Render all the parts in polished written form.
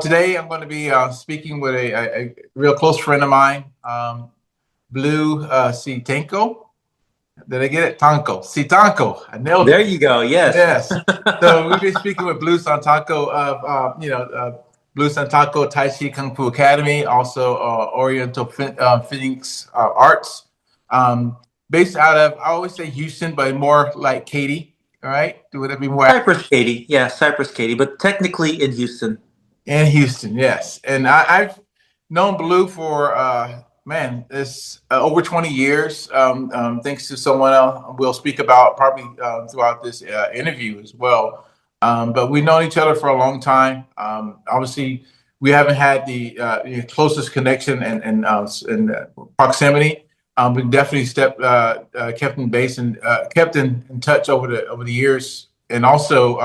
Today I'm going to be speaking with a real close friend of mine, Blue Siytangco. Did I get it? Tanco. Siytangco. I nailed There it. you go. Yes. Yes. So we'll be speaking with Blue Siytangco of, Blue Siytangco Tai Chi Kung Fu Academy, also Oriental Phoenix Arts. Um, Based out of, I always say Houston, but more like Katy. All right. Would it be more Cypress Katy. Yeah, Cypress Katy, but technically in Houston. in Houston? Yes. And I've known Blue for, man, it's over 20 years, thanks to someone else we'll speak about probably throughout this interview as well. But we've known each other for a long time. Obviously, we haven't had the closest connection and proximity. We definitely kept in base and kept in touch over the years, and also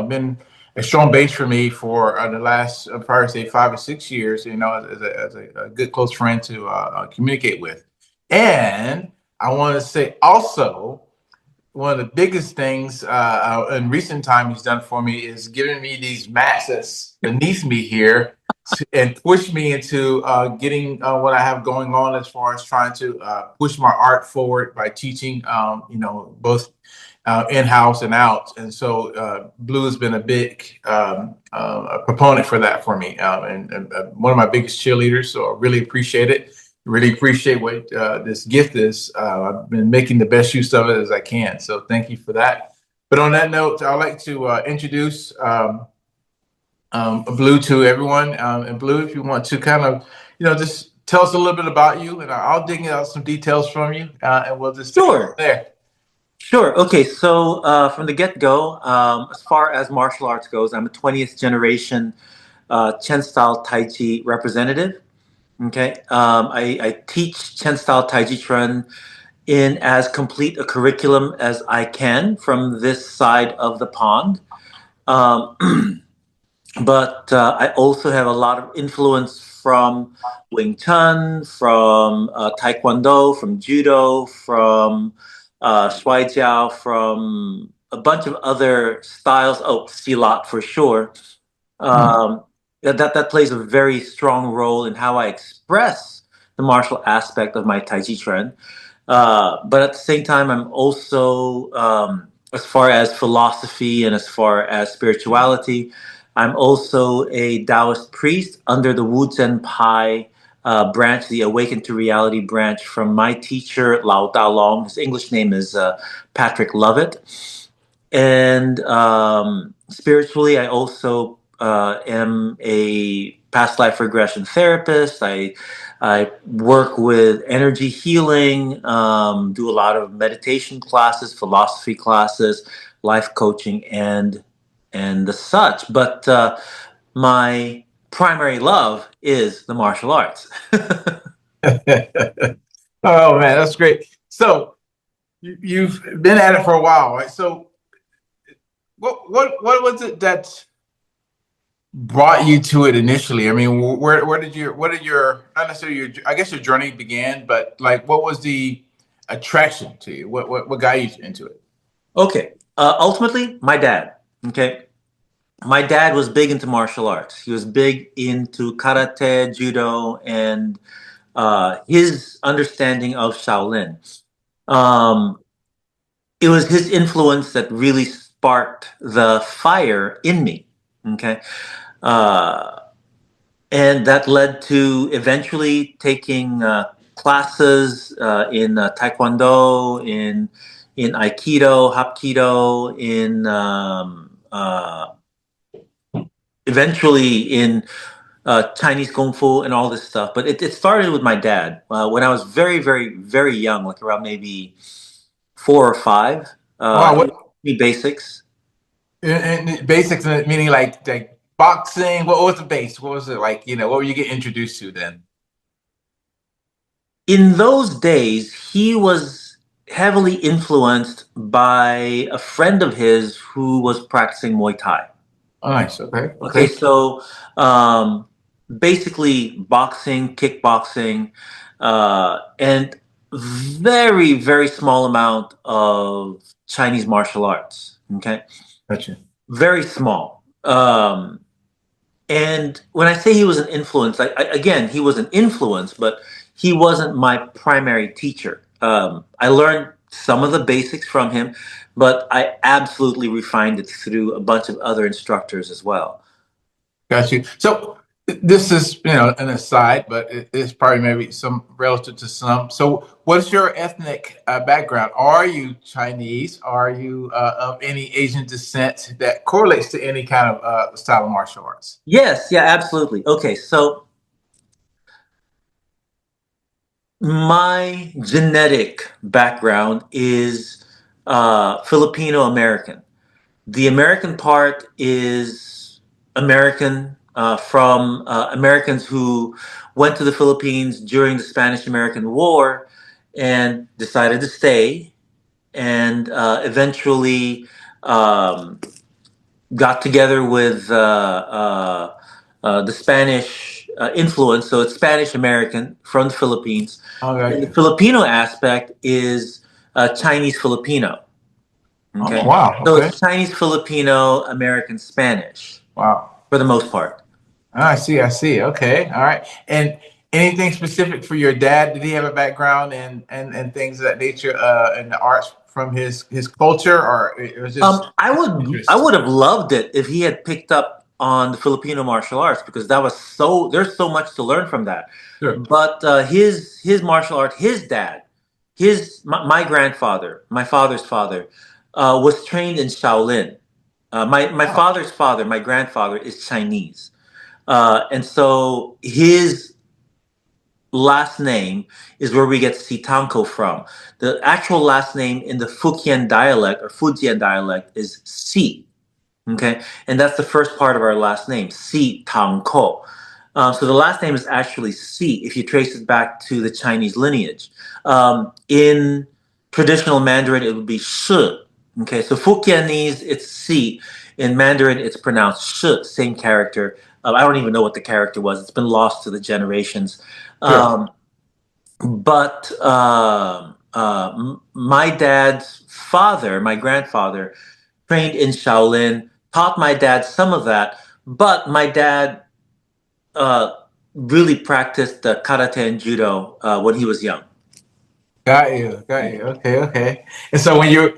been a strong base for me for the last probably say 5 or 6 years. As a good close friend to communicate with, and I want to say also one of the biggest things in recent time he's done for me is giving me these mats that's beneath me here and push me into getting what I have going on as far as trying to push my art forward by teaching, both in-house and out. And so Blue has been a big a proponent for that for me, and one of my biggest cheerleaders. So I really appreciate it. Really appreciate what this gift is. I've been making the best use of it as I can. So thank you for that. But on that note, I'd like to introduce Blue to everyone. And Blue, if you want to kind of, just tell us a little bit about you, and I'll dig out some details from you, and we'll just take it from Sure. there. Sure. Okay. So from the get-go, as far as martial arts goes, I'm a 20th generation Chen style Tai Chi representative. Okay. I teach Chen style Taijiquan in as complete a curriculum as I can from this side of the pond. Um, but I also have a lot of influence from Wing Chun, from Taekwondo, from Judo, from Shuai Jiao, from a bunch of other styles. Oh, Silat for sure. Hmm. Um, that plays a very strong role in how I express the martial aspect of my Tai Chi trend. But at the same time, I'm also, as far as philosophy and as far as spirituality, I'm also a Taoist priest under the Wu Zhen Pai branch, the Awaken to Reality branch from my teacher, Lao Da Long. His English name is Patrick Lovett. And spiritually, I also am a past life regression therapist. I work with energy healing, do a lot of meditation classes, philosophy classes, life coaching, and the such. But my primary love is the martial arts. Oh man, that's great. So you've been at it for a while, right? So what was it that brought you to it initially? I mean, where did your what did your not necessarily your I guess your journey began, but like what was the attraction to you? What got you into it? Okay. Ultimately, my dad. Okay. My dad was big into martial arts. He was big into karate, judo, and his understanding of Shaolin. Um, it was his influence that really sparked the fire in me. Okay. Uh, and that led to eventually taking classes in taekwondo, in aikido, hapkido, in eventually in Chinese kung fu and all this stuff. But it started with my dad when I was very, very, very young, like around maybe 4 or 5. Wow, He would what teach me basics. and basics meaning like boxing? What was the base? What was it like? What were you get introduced to then? In those days, he was heavily influenced by a friend of his who was practicing Muay Thai. Oh, nice. Okay. Okay, Okay. so basically boxing, kickboxing, and very, very small amount of Chinese martial arts. Okay, Gotcha. very small. And when I say he was an influence, again, he was an influence, but he wasn't my primary teacher. I learned some of the basics from him, but I absolutely refined it through a bunch of other instructors as well. Got you. So this is, an aside, but it's probably maybe some relative to some. So what's your ethnic background? Are you Chinese? Are you of any Asian descent that correlates to any kind of style of martial arts? Yes, yeah, absolutely. Okay, so my genetic background is Filipino American. The American part is American from Americans who went to the Philippines during the Spanish American War and decided to stay and eventually um, got together with the Spanish influence. So it's Spanish American from the Philippines. Oh, got And the you. Filipino aspect is Chinese Filipino. Oh, Okay. wow. So Okay. it's Chinese, Filipino, American, Spanish Wow. for the most part. I see. I see. Okay. All right. And anything specific for your dad? Did he have a background and things of that nature in the arts from his culture, or it was just I interest? would have loved it if he had picked up on the Filipino martial arts because that was so there's so much to learn from that. Sure. But his martial art, his dad, my grandfather, my father's father, was trained in Shaolin. My Wow. father's father, my grandfather, is Chinese. And so his last name is where we get Siytangco from. The actual last name in the Fujian dialect or Fujian dialect is Si. Okay, and that's the first part of our last name, Siytangco. So the last name is actually Si if you trace it back to the Chinese lineage. In traditional Mandarin, it would be Shi. Okay, so Fujianese, it's Si. In Mandarin, it's pronounced Shi, same character. I don't even know what the character was. It's been lost to the generations. Sure. Um, but my dad's father, my grandfather, trained in Shaolin, taught my dad some of that, but my dad uh, really practiced karate and judo when he was young. Got you. Got you. Okay. Okay. And so when you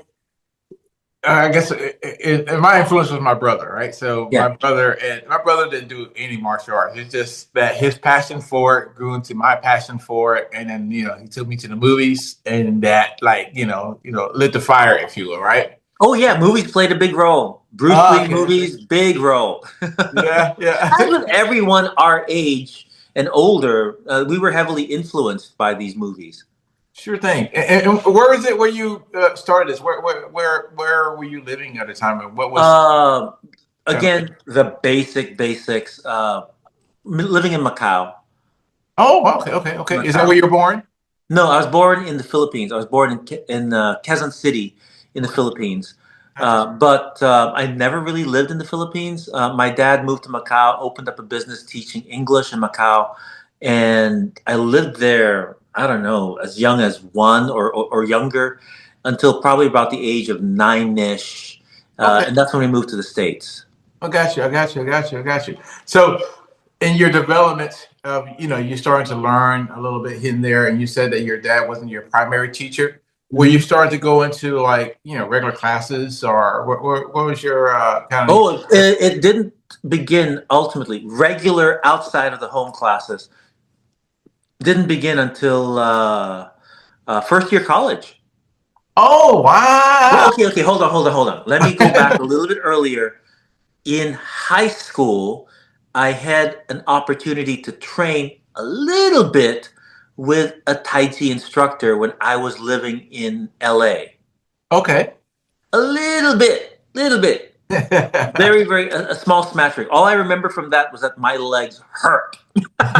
I guess my influence was my brother, right? So Yeah. my brother didn't do any martial arts. It's just that his passion for it grew into my passion for it, and then he took me to the movies, and that like lit the fire, if you will, right? Oh yeah, movies played a big role. Bruce Oh, Lee okay, okay, movies, big role. yeah, yeah, As with everyone our age and older, we were heavily influenced by these movies. sure thing. And where is it where you started this? Where were you living at the time, and what was Uh, kind of? Again, the basics. Living in Macau. Oh, okay, okay, okay. Is that where Macau. you were born? No, I was born in the Philippines. I was born in Quezon City, in the Okay, Philippines. gotcha. But I never really lived in the Philippines. My dad moved to Macau, opened up a business teaching English in Macau, and I lived there. I don't know, as young as one or younger, until probably about the age of nine-ish, Okay. and that's when we moved to the States. I got you. I got you. I got you. I got you. So, in your development of, you're starting to learn a little bit here and there, and you said that your dad wasn't your primary teacher. Were you starting to go into like, regular classes, or what was your kind Oh, of? it didn't begin ultimately. Regular outside of the home classes didn't begin until first year college. Oh, Well, wow. okay, hold on. Let me go back a little bit earlier. In high school, I had an opportunity to train a little bit with a Tai Chi instructor when I was living in LA. Okay. A little bit. Very, a small smattering. All I remember from that was that my legs hurt.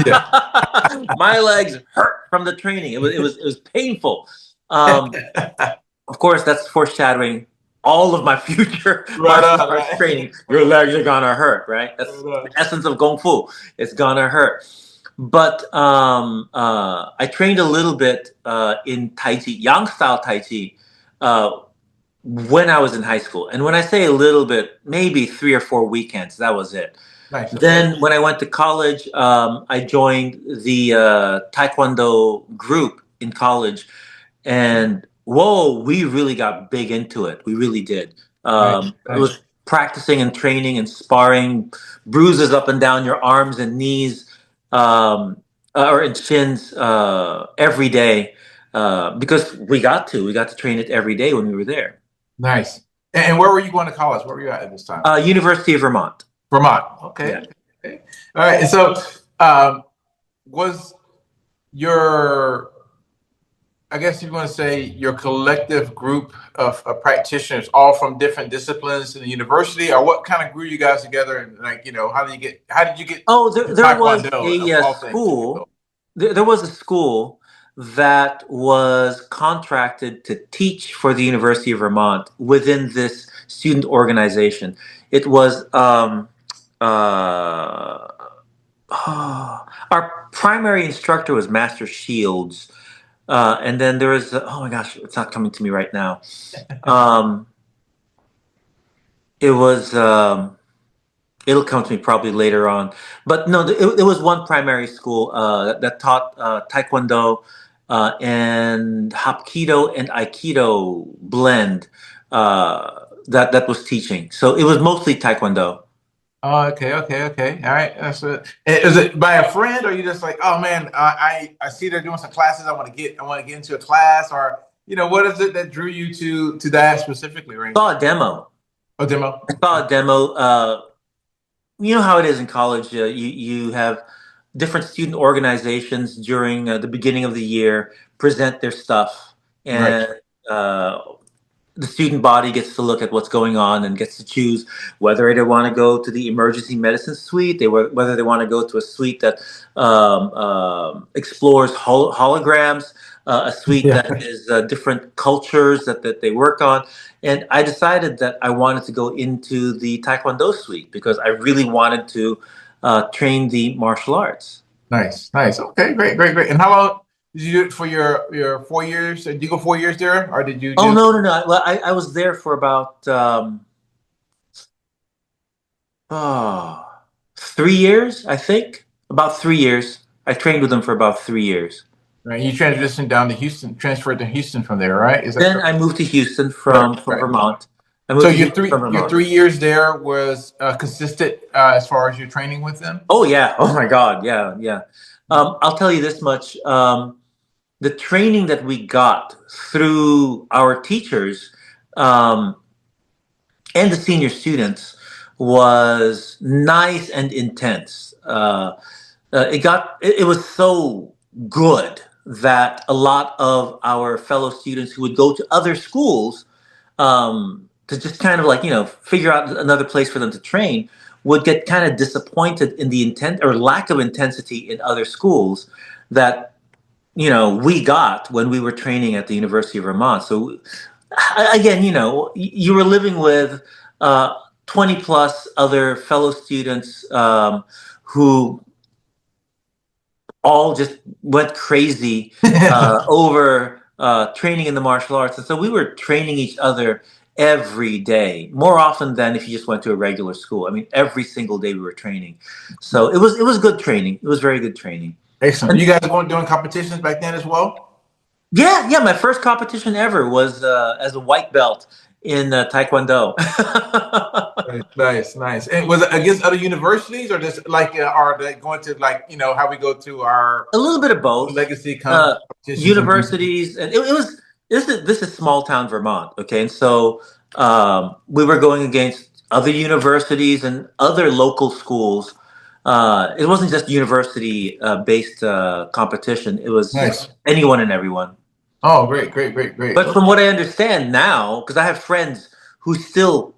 Yeah. My legs hurt from the training. It was painful. Um, of course, that's foreshadowing all of my future Right martial on, arts right. training. Your legs are gonna hurt, right? That's Right the on. essence of Kung Fu. It's gonna hurt. But I trained a little bit in Tai Chi, Yang style Tai Chi, uh, when I was in high school. And when I say a little bit, maybe 3 or 4 weekends, that was it. Nice. Okay. Then when I went to college, I joined the Taekwondo group in college, and whoa, we really got big into it. We really did. Nice. It Nice. was practicing and training and sparring, bruises up and down your arms and knees, or in shins every day, because we got to train it every day when we were there. Nice. And where were you going to college? Where were you at this time? University of Vermont. Vermont. Okay. Yeah. Okay. Okay. All right. And so, was your, I guess you want to say, your collective group of practitioners all from different disciplines in the university, or what kind of grew you guys together? And like, how did you get Oh, to there was Taekwondo of a all things? school. There was a school that was contracted to teach for the University of Vermont within this student organization. It was uh, our primary instructor was Master Shields, and then there was oh my gosh, it's not coming to me right now. Um, it was. It'll come to me probably later on. But no, it was one primary school that taught Taekwondo and Hapkido and Aikido blend that was teaching. So it was mostly Taekwondo. Oh, okay, okay, okay. All right, that's it. Is it by a friend, or you just like, oh man, I see they're doing some classes. I want to get into a class, or what is it that drew you to that specifically, right? Saw a demo. Oh, demo. I saw a demo. You know how it is in college. You have different student organizations during the beginning of the year present their stuff, Right. and uh, the student body gets to look at what's going on and gets to choose whether they want to go to the emergency medicine suite, whether they want to go to a suite that explores holograms, a suite Yeah. that is different cultures that they work on. And I decided that I wanted to go into the Taekwondo suite because I really wanted to train the martial arts. Nice, nice. Okay, great, great, great. And how long did you do it for your 4 years? Did you go 4 years there, or did you Oh do? no, no, no! Well, I was there for about oh, 3 years, I think. About 3 years. I trained with them for about 3 years. Right, you transitioned down to Houston, transferred to Houston from there, right? Is that Then correct? I moved to Houston Right, from right. Vermont. I So moved to Houston from your Vermont. 3 years there was consistent as far as your training with them. Oh yeah. Oh my God. Yeah, yeah. I'll tell you this much. The training that we got through our teachers um, and the senior students was nice and intense. It was so good that a lot of our fellow students who would go to other schools to just kind of like figure out another place for them to train would get kind of disappointed in the intent or lack of intensity in other schools that we got when we were training at the University of Vermont. So again, you were living with uh, 20 plus other fellow students who all just went crazy over training in the martial arts. And so we were training each other every day, more often than if you just went to a regular school. I mean, every single day we were training. So it was good training. It was very good training. Excellent. And You guys going doing competitions back then as well? yeah, yeah, my first competition ever was as a white belt in Taekwondo. Nice, nice, nice. And was it against other universities, or just like are they going to like how we go to our A little bit of both. legacy Uh, competitions and things? Universities, and it was this is small town Vermont, okay, and so we were going against other universities and other local schools. It wasn't just university based competition; it was Nice. anyone and everyone. Oh, great, great, great, great. But from what I understand now, because I have friends who still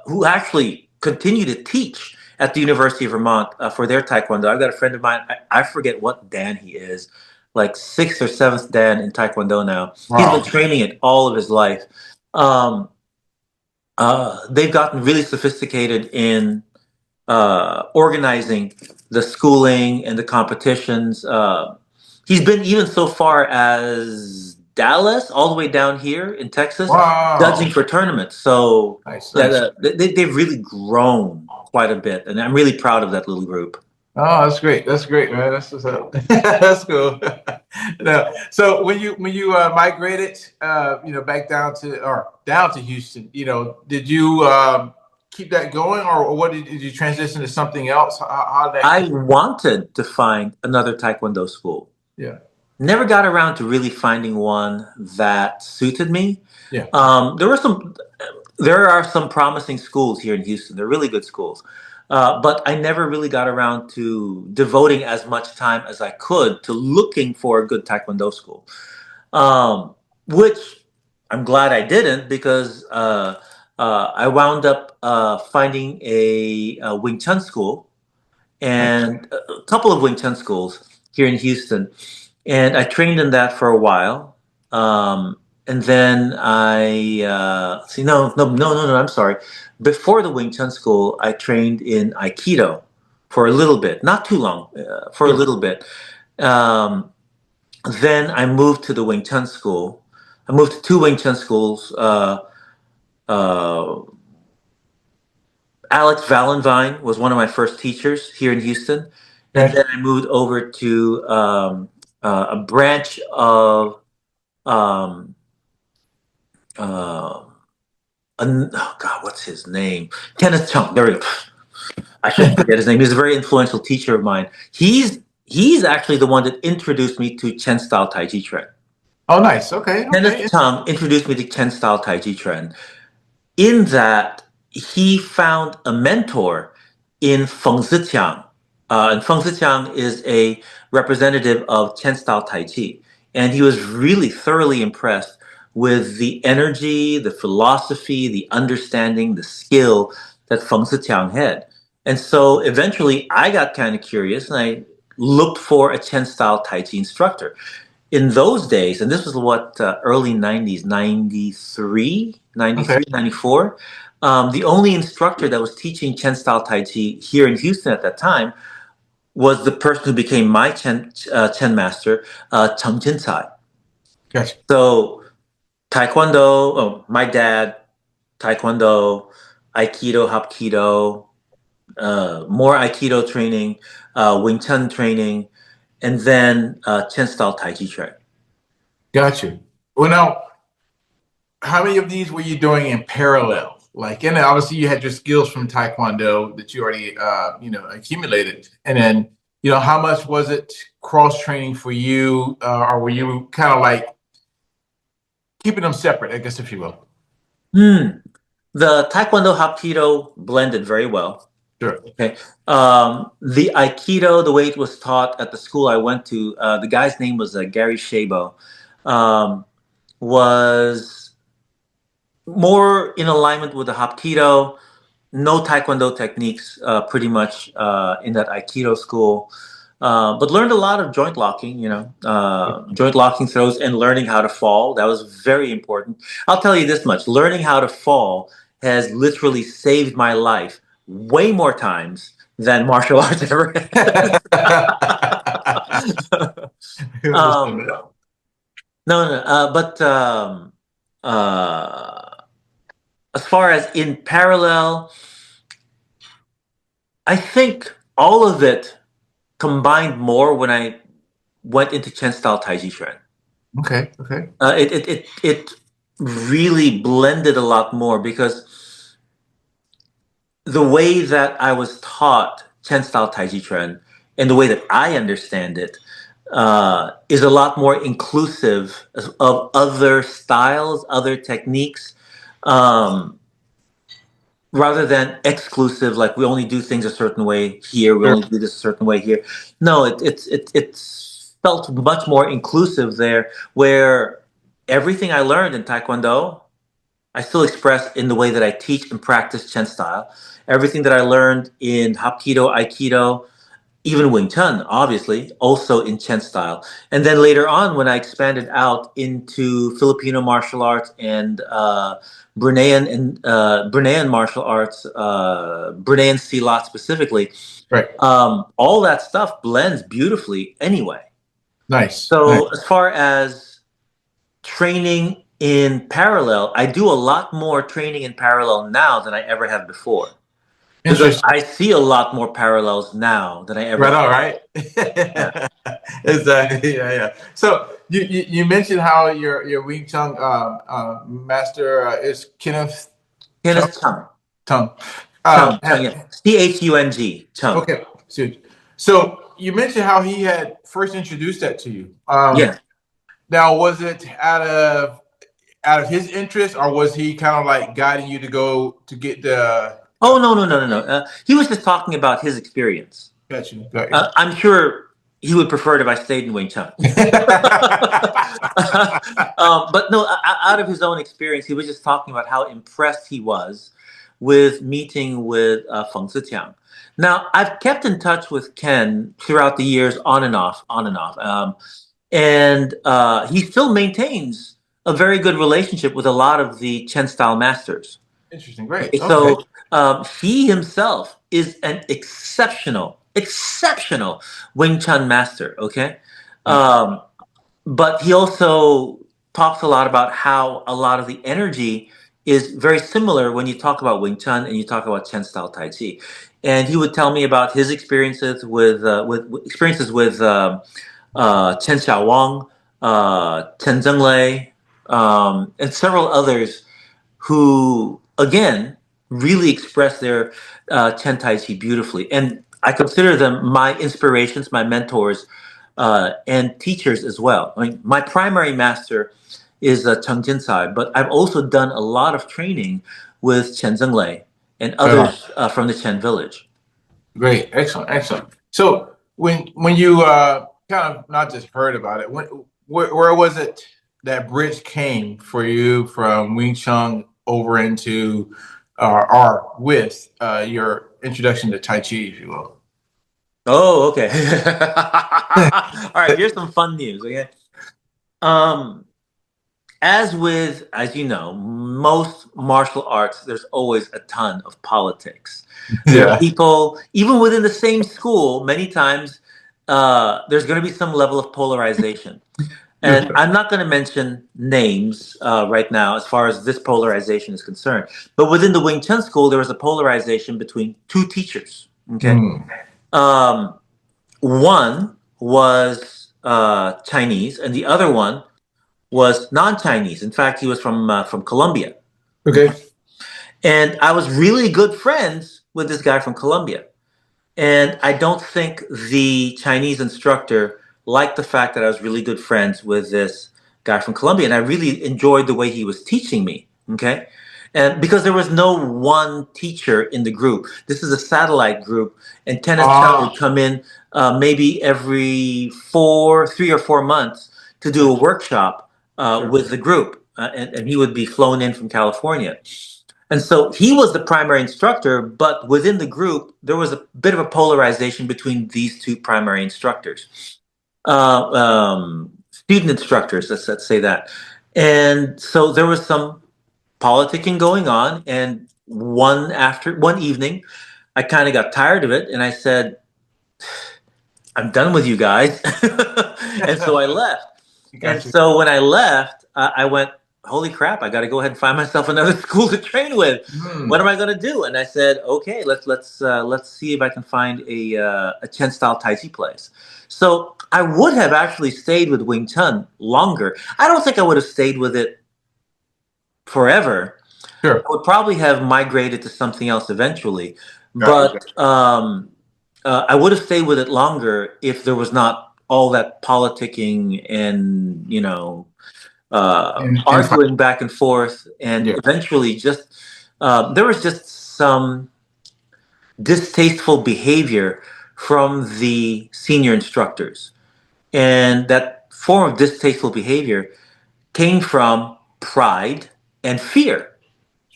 who actually continue to teach at the University of Vermont for their Taekwondo. I've got a friend of mine. I forget what Dan he is, like sixth or seventh Dan in Taekwondo now. He's been Wow. training it all of his life. Um, they've gotten really sophisticated in organizing the schooling and the competitions. He's been even so far as Dallas all the way down here in Texas, judging Wow. for tournaments. So Nice, yeah, nice. they've really grown quite a bit, and I'm really proud of that little group. Oh, that's great. That's great, man. That's what's up. That's cool. No, so when you migrated, back down to Houston, did you keep that going, or what did you transition to something else? How did that? I wanted to find another Taekwondo school. Yeah, Never got around to really finding one that suited me. yeah. There are some promising schools here in Houston. They're really good schools, but I never really got around to devoting as much time as I could to looking for a good Taekwondo school. Which I'm glad I didn't because I wound up finding a Wing Chun school Nice. and a couple of Wing Chun schools here in Houston, and I trained in that for a while. And then I see no. I'm sorry. Before the Wing Chun school, I trained in Aikido for a little bit, not too long, for a Sure. little bit. Um, then I moved to the Wing Chun school. I moved to two Wing Chun schools. Uh, Alex Valenvine was one of my first teachers here in Houston, and Okay. then I moved over to a branch of um, uh, oh God, what's his name? Kenneth Chung. There we go. I shouldn't forget his name. He's a very influential teacher of mine. He's actually the one that introduced me to Chen style Taiji Chuan. Oh, nice. Okay. Kenneth Okay. Chung introduced me to Chen style Taiji Chuan. In that he found a mentor in Feng Ziqiang. And Feng Ziqiang is a representative of Chen style Tai Chi. And he was really thoroughly impressed with the energy, the philosophy, the understanding, the skill that Feng Ziqiang had. And so eventually I got kind of curious and I looked for a Chen style Tai Chi instructor in those days, and this was what, early 90s, 93, Okay. 93, 94. The only instructor that was teaching Chen style Tai Chi here in Houston at that time was the person who became my Chen master, Cheng Chin Tsai. Gotcha. So, Taekwondo, oh, my dad, Taekwondo, Aikido, Hapkido, more Aikido training, Wing Chun training, and then Chen style Tai Chi training. Gotcha. Well, now, how many of these were you doing in parallel? Like, and obviously you had your skills from Taekwondo that you already, accumulated. And then, how much was it cross training for you? Or were you kind of like keeping them separate, I guess, if you will? Hmm. The Taekwondo Hapkido blended very well. Sure. Okay. The Aikido, the way it was taught at the school I went to, the guy's name was Gary Shabo, um, was more in alignment with the Hapkido. No Taekwondo techniques, pretty much in that Aikido school. But learned a lot of joint locking, joint locking throws and learning how to fall. That was very important. I'll tell you this much: learning how to fall has literally saved my life way more times than martial arts ever has. um, no, no, but as far as in parallel, I think all of it combined more when I went into Chen style Taiji Chuan. Okay. Okay. It really blended a lot more because the way that I was taught Chen style Taiji Chuan and the way that I understand it is a lot more inclusive of other styles, other techniques. Um, Rather than exclusive, like we only do things a certain way here, we Sure. only do this a certain way here. No, it's felt much more inclusive there, where everything I learned in Taekwondo, I still express in the way that I teach and practice Chen style. Everything that I learned in Hapkido, Aikido, even Wing Chun, obviously, also in Chen style. And then later on, when I expanded out into Filipino martial arts and Bruneian martial arts, Bruneian Silat specifically, Right. all that stuff blends beautifully anyway. Nice. Nice. So as far as training in parallel. I do a lot more training in parallel now than I ever have before because Interesting. I see a lot more parallels now than I ever Right did. on, right? Yeah. Exactly. Yeah, yeah. So you mentioned how your Wing Chun master is Kenneth Chung. Kenneth Chung. Tung. Chung. Chung. Yeah. Chung. Chung. Okay. So you mentioned how he had first introduced that to you. Yeah. Now, was it out of his interest, or was he kind of like guiding you to go to get the? Oh no, no, no, no, no. He was just talking about his experience. Got you. Got you. I'm sure he would prefer it if I stayed in Wing Chun. But no, out of his own experience, he was just talking about how impressed he was with meeting with Feng Zitiang. Now, I've kept in touch with Ken throughout the years, on and off, on and off. And he still maintains a very good relationship with a lot of the Chen style masters. Interesting. Great. Okay, Okay. so he himself is an exceptional Wing Chun master. Okay, Nice. um, but he also talks a lot about how a lot of the energy is very similar when you talk about Wing Chun and you talk about Chen style Tai Chi. And he would tell me about his experiences with Chen Xiaowang, Chen Zhenglei, and several others who, again, really express their Chen Tai Chi beautifully. And I consider them my inspirations, my mentors, and teachers as well. I mean, my primary master is Cheng Jinsai, but I've also done a lot of training with Chen Zhenglei and others from the Chen village. Great. Excellent. Excellent. So when you kind of not just heard about it, where was it that bridge came for you from Wing Chun over into or with your introduction to Tai Chi, if you will? Oh, okay. All right, here's some fun news. Okay. Um, as you know, most martial arts, there's always a ton of politics. There are Yeah. people, even within the same school, many times there's going to be some level of polarization. And I'm not going to mention names right now as far as this polarization is concerned. But within the Wing Chun school, there was a polarization between two teachers. Okay. Mm. Um, one was Chinese, and the other one was non-Chinese. In fact, he was from Colombia, Okay. and I was really good friends with this guy from Colombia. And I don't think the Chinese instructor liked the fact that I was really good friends with this guy from Colombia, and I really enjoyed the way he was teaching me. Okay. And because there was no one teacher in the group, this is a satellite group, and Kenneth Chung Ah, would come in maybe every 3 or 4 months to do a workshop sure. with the group, and he would be flown in from California. And so he was the primary instructor, but within the group, there was a bit of a polarization between these two primary instructors, student instructors, let's say that. And so there was some politicking going on. And one evening, I kind of got tired of it, and I said, "I'm done with you guys," and so I left. And Got you. so when I left, I went, "Holy crap! I got to go ahead and find myself another school to train with. What Hmm. am I going to do?" And I said, "Okay, let's see if I can find a Chen style Tai Chi place." So I would have actually stayed with Wing Chun longer. I don't think I would have stayed with it forever. I Sure. would probably have migrated to something else eventually, Got you. but I would have stayed with it longer if there was not all that politicking and And arguing back and forth, and yeah. eventually just there was just some distasteful behavior from the senior instructors, and that form of distasteful behavior came from pride and fear.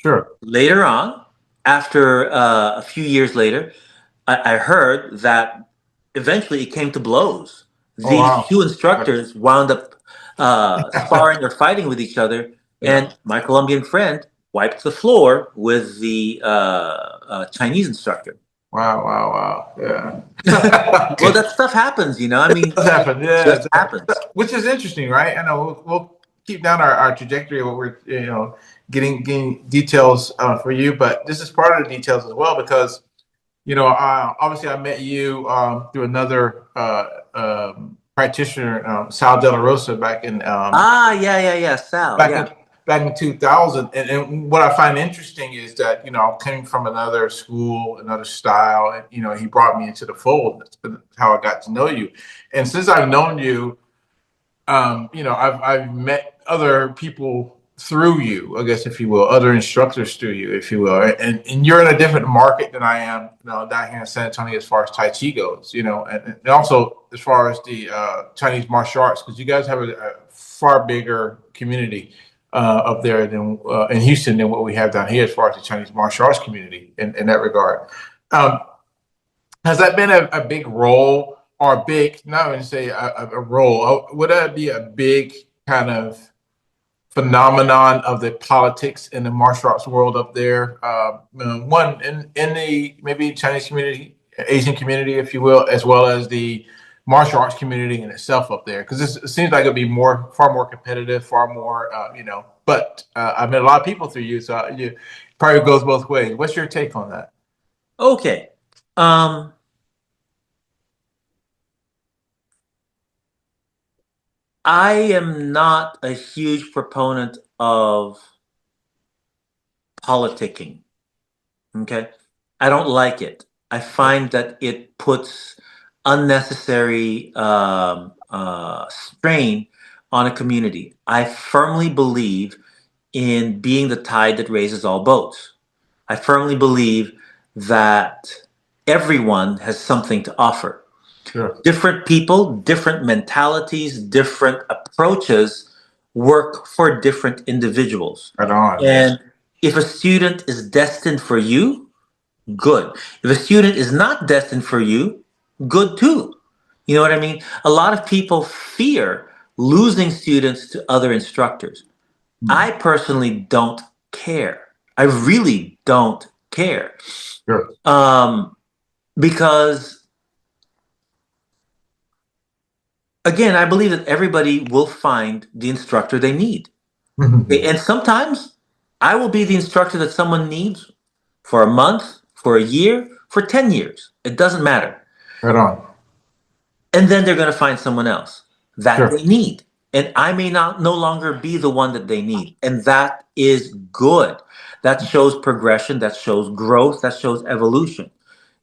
Sure. Later on, after a few years later, I heard that eventually it came to blows. Oh These wow. two Got instructors wound up sparring or fighting with each other, Yeah. and my Colombian friend wiped the floor with the Chinese instructor. Wow. Wow. Wow. Yeah. Well, Okay. that stuff happens, I mean, Does happen. it Yeah. just happens. Which is interesting, right? I know. Well, keep down our trajectory of what we're getting details for you, but this is part of the details as well because obviously I met you through another practitioner, Sal De La Rosa, Yeah, Sal, back yeah. in back in 2000. And what I find interesting is that I came from another school, another style, and he brought me into the fold. That's how I got to know you. And since I've known you, I've met other people through you, I guess, if you will, other instructors through you, if you will, and you're in a different market than I am, down here in San Antonio as far as Tai Chi goes, and also as far as the Chinese martial arts, because you guys have a far bigger community up there than in Houston than what we have down here as far as the Chinese martial arts community in that regard. Um, has that been a big role or a big, not going to say a role, would that be a big kind of phenomenon of the politics in the martial arts world up there? One, in the maybe Chinese community, Asian community, if you will, as well as the martial arts community in itself up there? Because it seems like it'd be far more competitive, far more, but I've met a lot of people through you, so you probably goes both ways. What's your take on that? Okay. I am not a huge proponent of politicking. Okay. I don't like it. I find that it puts unnecessary strain on a community. I firmly believe in being the tide that raises all boats. I firmly believe that everyone has something to offer. Sure. Different people, different mentalities, different approaches work for different individuals. Right on. Yes. And if a student is destined for you, good. If a student is not destined for you, good too. You know what I mean? A lot of people fear losing students to other instructors. I personally don't care. I really don't care. Sure. Because, again, I believe that everybody will find the instructor they need. Okay? And sometimes I will be the instructor that someone needs for a month, for a year, for 10 years. It doesn't matter. Right on. And then they're going to find someone else that Sure. they need. And I may not no longer be the one that they need. And that is good. That shows progression, that shows growth, that shows evolution.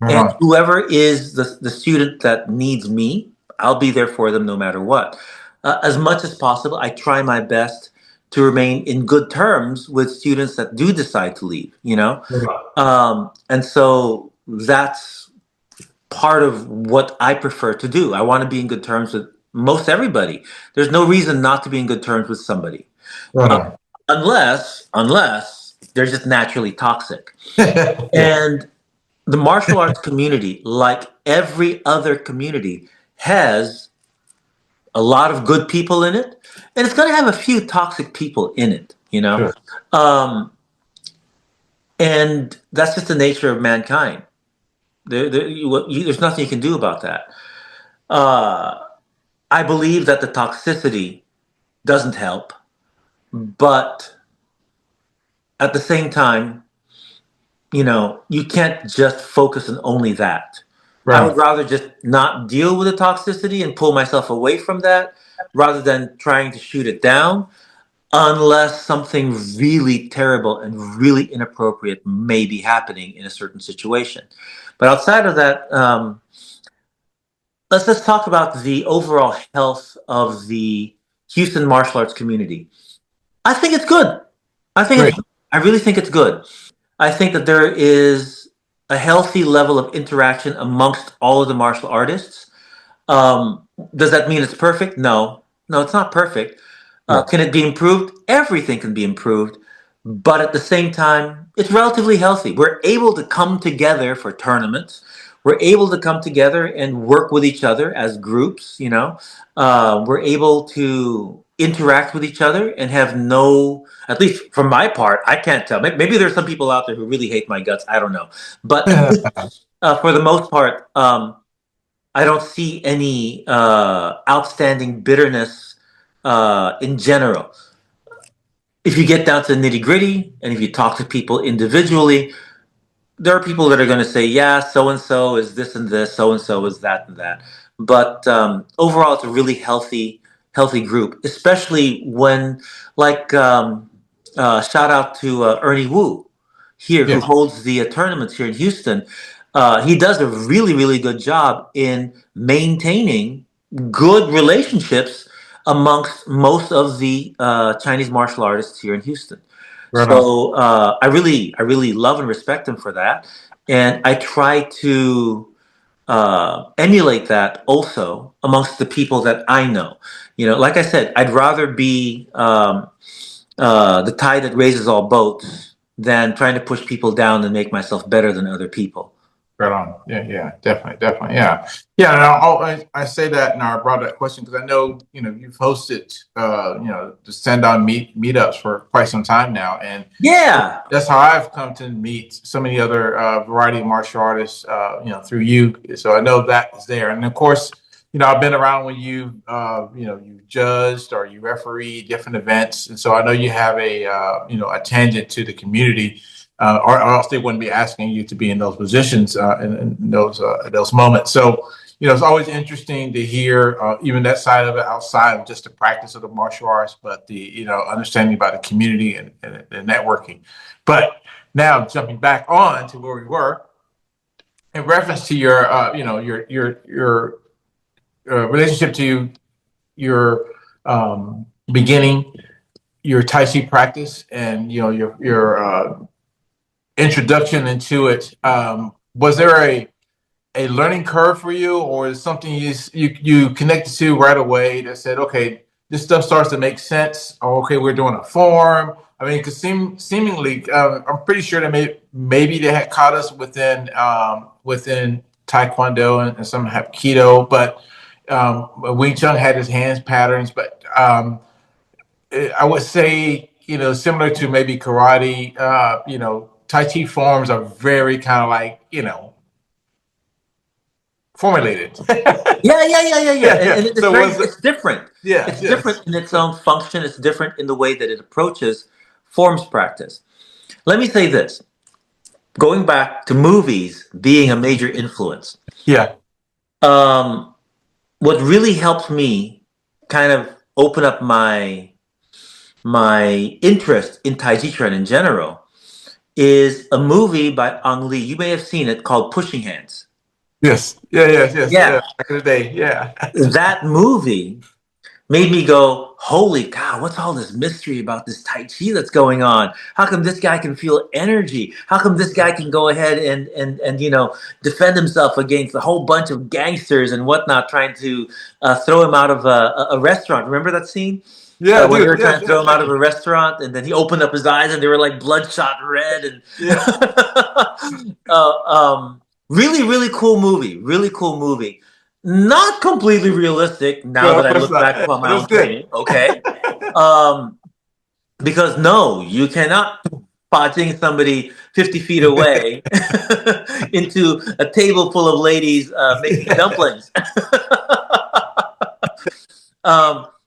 Right And on. whoever is the student that needs me, I'll be there for them no matter what. As much as possible, I try my best to remain in good terms with students that do decide to leave, and so that's part of what I prefer to do. I want to be in good terms with most everybody. There's no reason not to be in good terms with somebody, Right on. unless they're just naturally toxic. Yeah. And the martial arts community, like every other community, has a lot of good people in it, and it's going to have a few toxic people in it, Sure. And that's just the nature of mankind. There's nothing you can do about that. I believe that the toxicity doesn't help, but at the same time, you can't just focus on only that. I would Right. rather just not deal with the toxicity and pull myself away from that rather than trying to shoot it down, unless something really terrible and really inappropriate may be happening in a certain situation. But outside of that, let's talk about the overall health of the Houston martial arts community. I think it's good. I think Great. I really think it's good. I think that there is a healthy level of interaction amongst all of the martial artists. Does that mean it's perfect? No, it's not perfect. Yeah. Can it be improved? Everything can be improved, but at the same time, it's relatively healthy. We're able to come together for tournaments. We're able to come together and work with each other as groups. We're able to interact with each other and have no, at least from my part, I can't tell. Maybe there's some people out there who really hate my guts. I don't know, but for the most part, I don't see any outstanding bitterness in general. if you get down to the nitty gritty, and if you talk to people individually, there are people that are going to say, yeah, so and so is this and this, so and so is that and that. But overall, it's a really healthy group, especially when, like, shout out to Ernie Wu here, who Yeah, holds the tournaments here in Houston. He does a really good job in maintaining good relationships amongst most of the Chinese martial artists here in Houston. right on. So I really love and respect him for that, and I try to emulate that also amongst the people that I know. You know, like I said, I'd rather be the tide that raises all boats than trying to push people down and make myself better than other people. Right on. Yeah, yeah, definitely. Yeah, yeah. And I say that, and I brought that question because I know you've hosted the stand on meetups for quite some time now, and Yeah, that's how I've come to meet so many other variety of martial artists, through you. So I know that is there, and of course, I've been around when you judged or you refereed different events, and so I know you have a tangent to the community, or else they wouldn't be asking you to be in those positions in those moments. So it's always interesting to hear even that side of it outside of just the practice of the martial arts, but the understanding about the community and networking. But now jumping back on to where we were in reference to your relationship to your beginning your Tai Chi practice and your introduction into it. Was there a learning curve for you, or is something you connected to right away that said, okay, this stuff starts to make sense, or okay, we're doing a form? I mean, because seemingly, I'm pretty sure that maybe they had caught us within Taekwondo and some have Keto, but Wing Chun had his hands patterns, but I would say, similar to maybe karate, Tai Chi forms are very kind of like, formulated. yeah. Yeah, yeah. And it's So very, was it? it's different. Yes, It's yes. different in its own function. It's different in the way that it approaches forms practice. Let me say this: going back to movies being a major influence. Yeah. Um, what really helped me kind of open up my interest in Taijiquan in general is a movie by Ang Lee. You may have seen it, called Pushing Hands. Yes. Yeah. Yes. Yes. Yeah, Back in the day. Yeah. that movie made me go, holy cow, what's all this mystery about this Tai Chi that's going on? How come this guy can feel energy? How come this guy can go ahead and defend himself against a whole bunch of gangsters and whatnot, trying to throw him out of a restaurant? Remember that scene? Yeah, When they dude. were Yes. trying to throw Yes. him out of a restaurant, and then he opened up his eyes, and they were like bloodshot red, and Yeah. really cool movie. Really cool movie. Not completely realistic now No, that of I course look not. back upon my But it was own good. training. Okay, um, because no, you cannot spotting somebody 50 feet away into a table full of ladies making dumplings.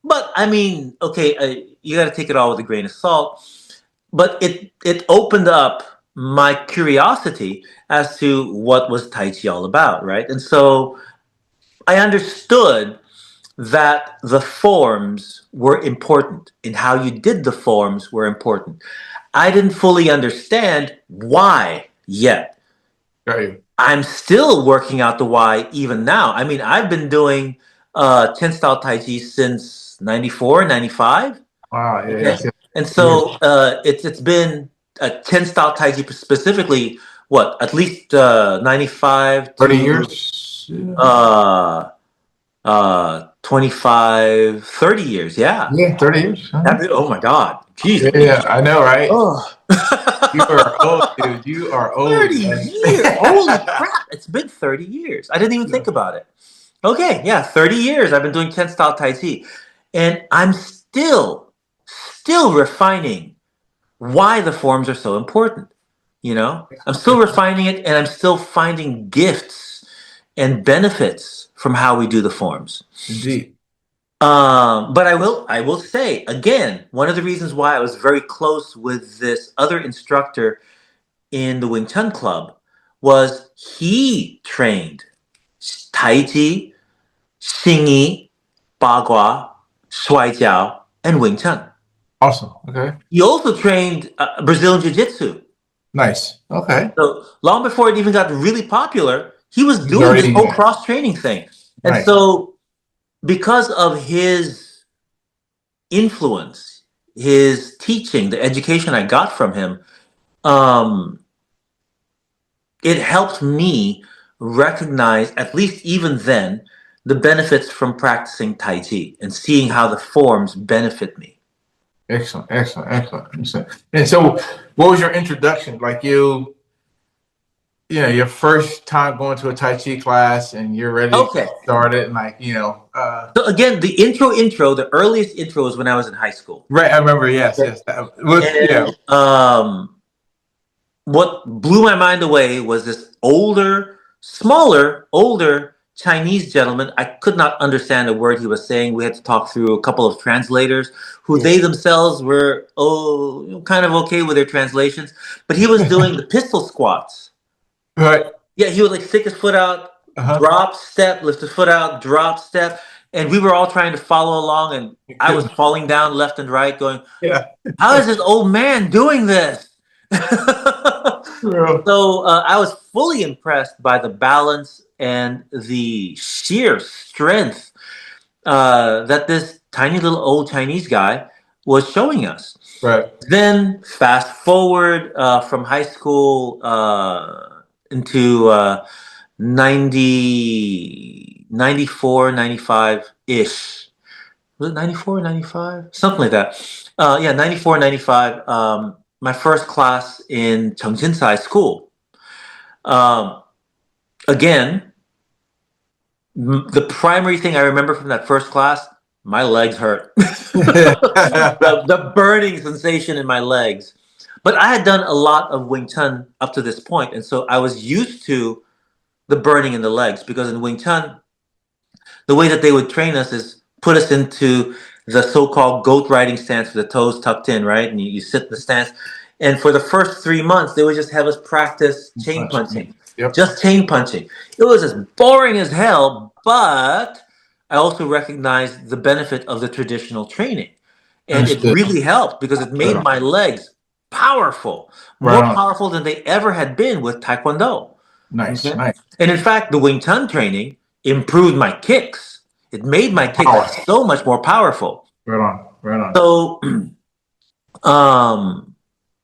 But I mean, okay, you got to take it all with a grain of salt. But it opened up my curiosity as to what was Tai Chi all about, right? And so I understood that the forms were important, and how you did the forms were important. I didn't fully understand why yet. Got you. I'm still working out the why even now. I mean, I've been doing Chen style Tai Chi since 94, 95. Wow. Yeah. Okay. Yes. Yes. And Years. so it's been a 10 style Tai Chi specifically, what, at least 95 30 to years. Yeah. uh, 25, 30 years. Yeah. Yeah. 30 years. Huh? Oh my God. Jeez Yeah. Yeah. Louise. I know, right? Oh. You are old, dude. You are old, 30 man. years. Holy crap. It's been 30 years. I didn't even Yeah. think about it. Okay. Yeah. 30 years. I've been doing 10 style Tai Chi. And I'm still refining why the forms are so important. I'm still refining it, and I'm still finding gifts and benefits from how we do the forms. Indeed. But I will say again, one of the reasons why I was very close with this other instructor in the Wing Chun Club was he trained Taiji, Xingyi, Bagua, Shuaijiao, and Wing Chun. Awesome. Okay. He also trained Brazilian Jiu Jitsu. Nice. Okay. So long before it even got really popular, he was He's doing this already whole cross training thing. And nice. so, because of his influence, his teaching, the education I got from him, um, it helped me recognize, at least even then, the benefits from practicing Tai Chi and seeing how the forms benefit me. Excellent. Excellent. Excellent. Excellent. And so, what was your introduction? Like your first time going to a Tai Chi class, and you're ready to Okay. start it, and So again, the the earliest intro was when I was in high school. right. I remember. Yes. Yes. That was, yeah. And what blew my mind away was this older Chinese gentleman. I could not understand a word he was saying. We had to talk through a couple of translators who they themselves were kind of okay with their translations. But he was doing the pistol squats. Right. Yeah, he would like stick his foot out, drop, step, lift his foot out, drop, step. And we were all trying to follow along, and I was falling down left and right, going, Yeah. how is this old man doing this? So I was fully impressed by the balance and the sheer strength that this tiny little old Chinese guy was showing us. Right. Then fast forward from high school into 90, 94, 95-ish. Was it 94, 95? Something like that. Yeah, 94, 95. My first class in Chengjinsai school. Again, the primary thing I remember from that first class, my legs hurt. the burning sensation in my legs. But I had done a lot of Wing Chun up to this point, and so I was used to the burning in the legs, because in Wing Chun, the way that they would train us is put us into the so-called goat riding stance with the toes tucked in, right? And you sit in the stance. And for the first 3 months, they would just have us practice chain punching. Yep. Just chain punching. It was as boring as hell, but I also recognized the benefit of the traditional training. And it really helped because it made my legs powerful, more powerful than they ever had been with Taekwondo. Nice, Okay? nice. And in fact, the Wing Chun training improved my kicks. It made my kicks so much more powerful. Right on, right on. So,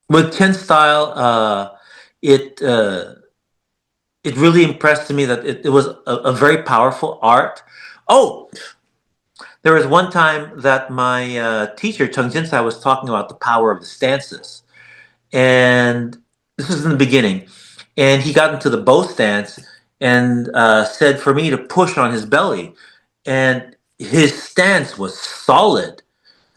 with Chen style, it really impressed me that it was a very powerful art. Oh, there was one time that my teacher, Chung Jinsai, was talking about the power of the stances. And this was in the beginning. And he got into the bow stance and said for me to push on his belly. And his stance was solid.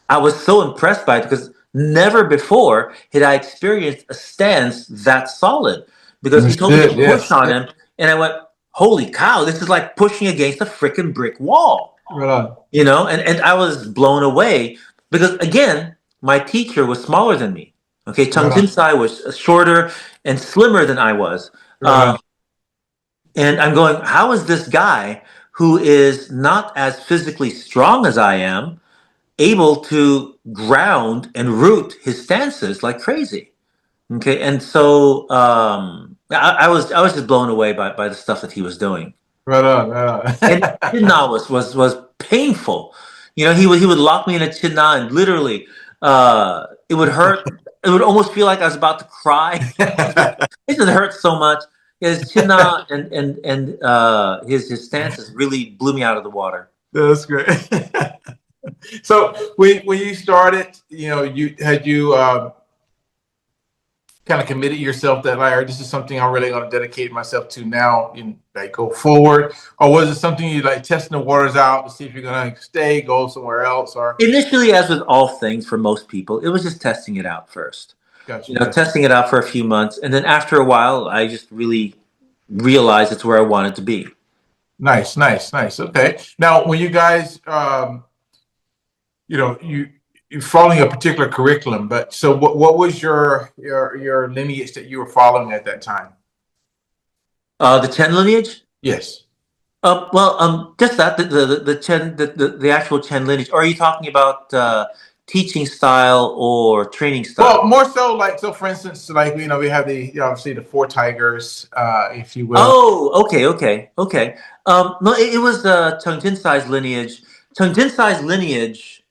I was so impressed by it because never before had I experienced a stance that solid. Because he told me to push on him, and I went, holy cow, this is like pushing against a freaking brick wall. Right on. You know, and I was blown away because, again, my teacher was smaller than me. Okay, Chung Jinsai was shorter and slimmer than I was. And I'm going, how is this guy who is not as physically strong as I am able to ground and root his stances like crazy? Okay, and so I was just blown away by the stuff that he was doing. Right on, right on. And Chinna was painful. You know, he would lock me in a Chinna, and literally it would hurt. It would almost feel like I was about to cry. It just hurt so much. His Chinna and his stances really blew me out of the water. That's great. So when you started, you kind of committed yourself that, like, this is something I'm really going to dedicate myself to now and like go forward? Or was it something you like testing the waters out to see if you're going to go somewhere else? Or initially, as with all things for most people, it was just testing it out first. Gotcha. Testing it out for a few months, and then after a while, I just really realized it's where I wanted to be. Nice. Okay. Now, when you guys you're following a particular curriculum. But so what was your lineage that you were following at that time? The Chen lineage. Yes. Just that the Chen the actual Chen lineage. Or are you talking about teaching style or training Well, style? more so like so. For instance, like we have the obviously the four tigers, if you will. Oh, okay. No, it was Cheng Jinsai's lineage. Cheng Jinsai's lineage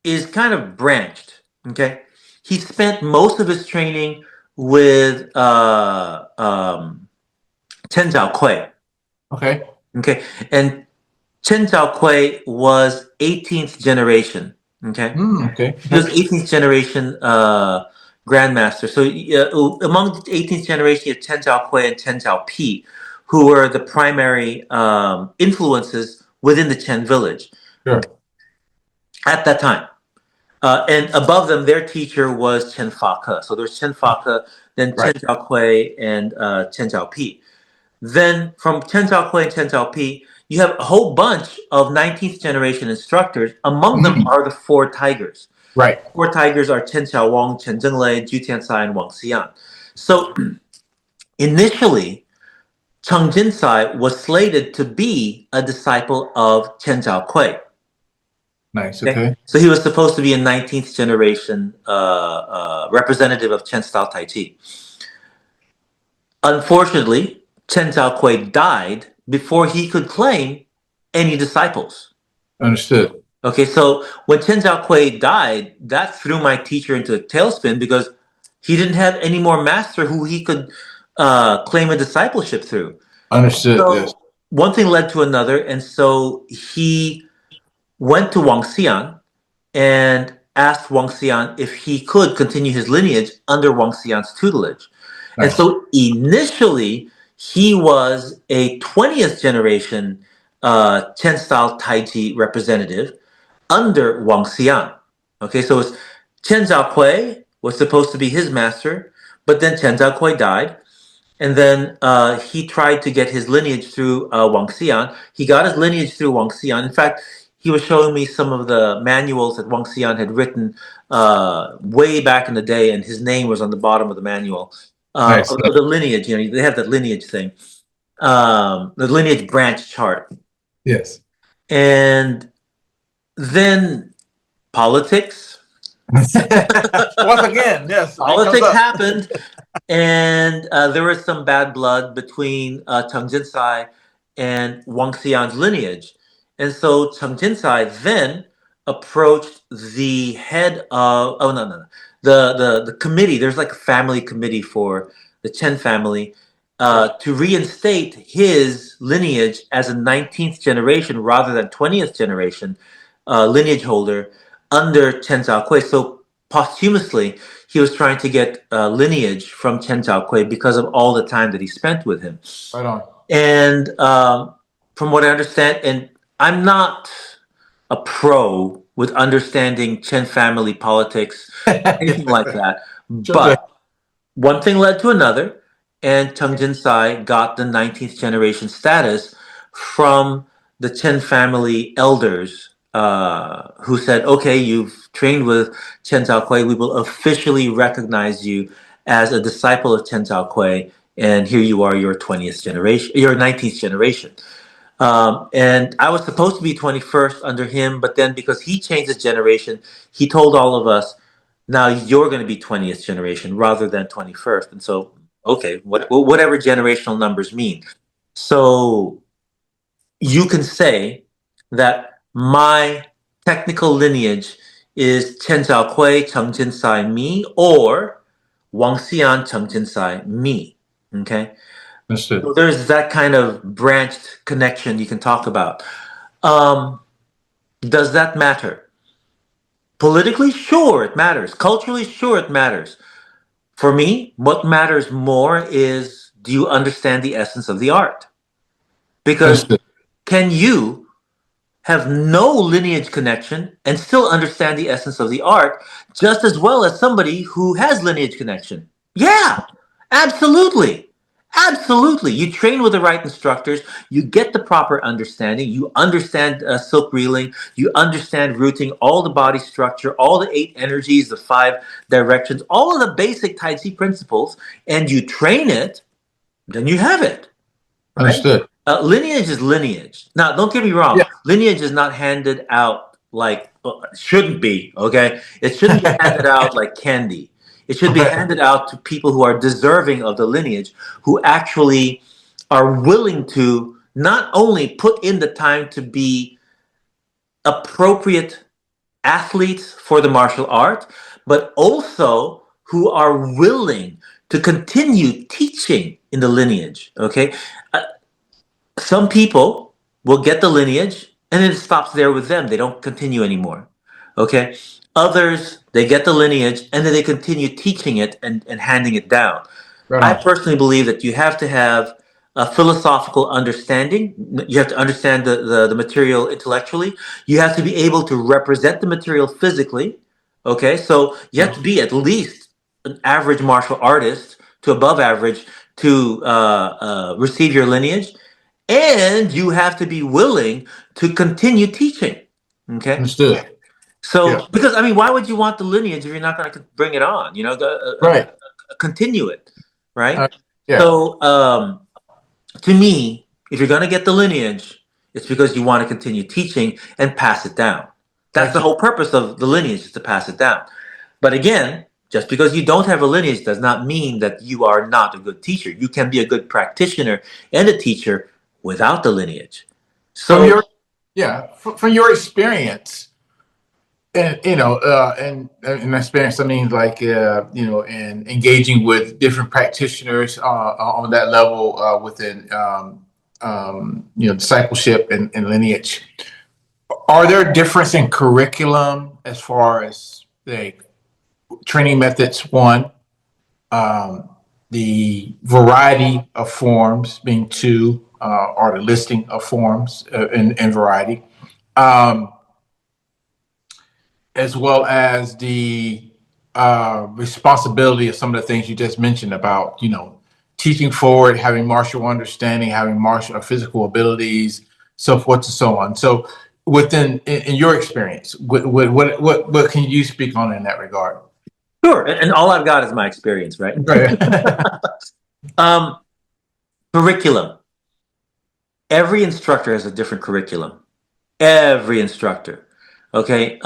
is kind of branched. Okay, he spent most of his training with Chen Zhaokui. Okay. Okay, and Chen Zhaokui was 18th generation. Okay, Okay. he was 18th generation grandmaster. So among the 18th generation, you have Chen Zhaokui and Chen Zhaopi, who were the primary influences within the Chen village Sure. at that time. And above them, their teacher was Chen Fake. So there's Chen Fake, then Chen Right. Zhaokui, and Chen Zhaopi. Then from Chen Zhaokui and Chen Zhaopi, you have a whole bunch of 19th generation instructors. Among them are the four tigers. Right. Four tigers are Chen Xiaowang, Chen Zhenglei, Ju Tiansai, and Wang Xian. So initially, Cheng Jinsai was slated to be a disciple of Chen Zhaokui. Nice. Okay. So he was supposed to be a 19th generation representative of Chen style Tai Chi. Unfortunately, Chen Zhaokui died before he could claim any disciples. Understood. Okay, so when Chen Zhaokui died, that threw my teacher into a tailspin because he didn't have any more master who he could claim a discipleship through. Understood. So Yes. one thing led to another, and so he went to Wang Xian and asked Wang Xian if he could continue his lineage under Wang Xian's tutelage. And Nice. so initially, he was a 20th generation Chen style Taiji representative under Wang Xian. Okay, so it's Chen Zhaokui was supposed to be his master, but then Chen Zhaokui died. And then he tried to get his lineage through Wang Xian. He got his lineage through Wang Xian. In fact, he was showing me some of the manuals that Wang Xian had written way back in the day, and his name was on the bottom of the manual Nice. of the lineage. You know, they have that lineage thing, the lineage branch chart. Yes. And then politics. Once again, yes. Politics happened, and there was some bad blood between Cheng Jinsai and Wang Xian's lineage. And so Cheng Jinsai then approached the head of the committee. There's like a family committee for the Chen family to reinstate his lineage as a 19th generation rather than 20th generation lineage holder under Chen Zhaokui. So posthumously, he was trying to get lineage from Chen Zhaokui because of all the time that he spent with him. Right on. And from what I understand, and I'm not a pro with understanding Chen family politics, anything like that, but one thing led to another, and Cheng Jinsai got the 19th generation status from the Chen family elders who said, okay, you've trained with Chen Zhaokui, we will officially recognize you as a disciple of Chen Zhaokui, and here you are, your 20th generation, your 19th generation. And I was supposed to be 21st under him, but then because he changed his generation, he told all of us, now you're going to be 20th generation rather than 21st. And so, okay, whatever generational numbers mean. So you can say that my technical lineage is Chen Zhaokui, Cheng Jinsai, me, or Wang Xian, Cheng Jinsai, me. Okay? Understood. So there's that kind of branched connection you can talk about. Does that matter? Politically, sure, it matters. Culturally, sure, it matters. For me, what matters more is, do you understand the essence of the art? Because Understood. can you have no lineage connection and still understand the essence of the art just as well as somebody who has lineage connection? Yeah, absolutely. Absolutely. You train with the right instructors. You get the proper understanding. You understand silk reeling. You understand rooting, all the body structure, all the 8 energies, the 5 directions, all of the basic Tai Chi principles, and you train it, then you have it, right? Understood. Lineage is lineage. Now, don't get me Yeah. wrong. Lineage is not handed out like shouldn't be. Okay, it shouldn't be handed out like candy. It should be Right. handed out to people who are deserving of the lineage, who actually are willing to not only put in the time to be appropriate athletes for the martial art, but also who are willing to continue teaching in the lineage. Okay, Uh, some people will get the lineage and then it stops there with them. They don't continue anymore. Okay. Others, they get the lineage and then they continue teaching it and handing it down. Right I on. personally believe that you have to have a philosophical understanding. You have to understand the material intellectually. You have to be able to represent the material physically. Okay. So you have to be at least an average martial artist to above average to receive your lineage, and you have to be willing to continue teaching. Okay, Understood. Yeah. so because I mean, why would you want the lineage if you're not going to bring it on? Right. Continue it, right? Uh, yeah. So to me, if you're going to get the lineage, it's because you want to continue teaching and pass it down. That's the Excellent. whole purpose of the lineage, is to pass it down. But again, just because you don't have a lineage does not mean that you are not a good teacher. You can be a good practitioner and a teacher without the lineage. From So your yeah, from your experience, and and experience, I mean, like in engaging with different practitioners on that level within discipleship and lineage. Are there difference in curriculum as far as the training methods? One, um, the variety of forms being two, or the listing of forms in variety. Um, as well as the responsibility of some of the things you just mentioned about, teaching forward, having martial understanding, having martial physical abilities, so forth and so on. So, in your experience, what can you speak on in that regard? sure, and all I've got is my experience, right? Right. um, Curriculum. Every instructor has a different curriculum. Every instructor. Okay.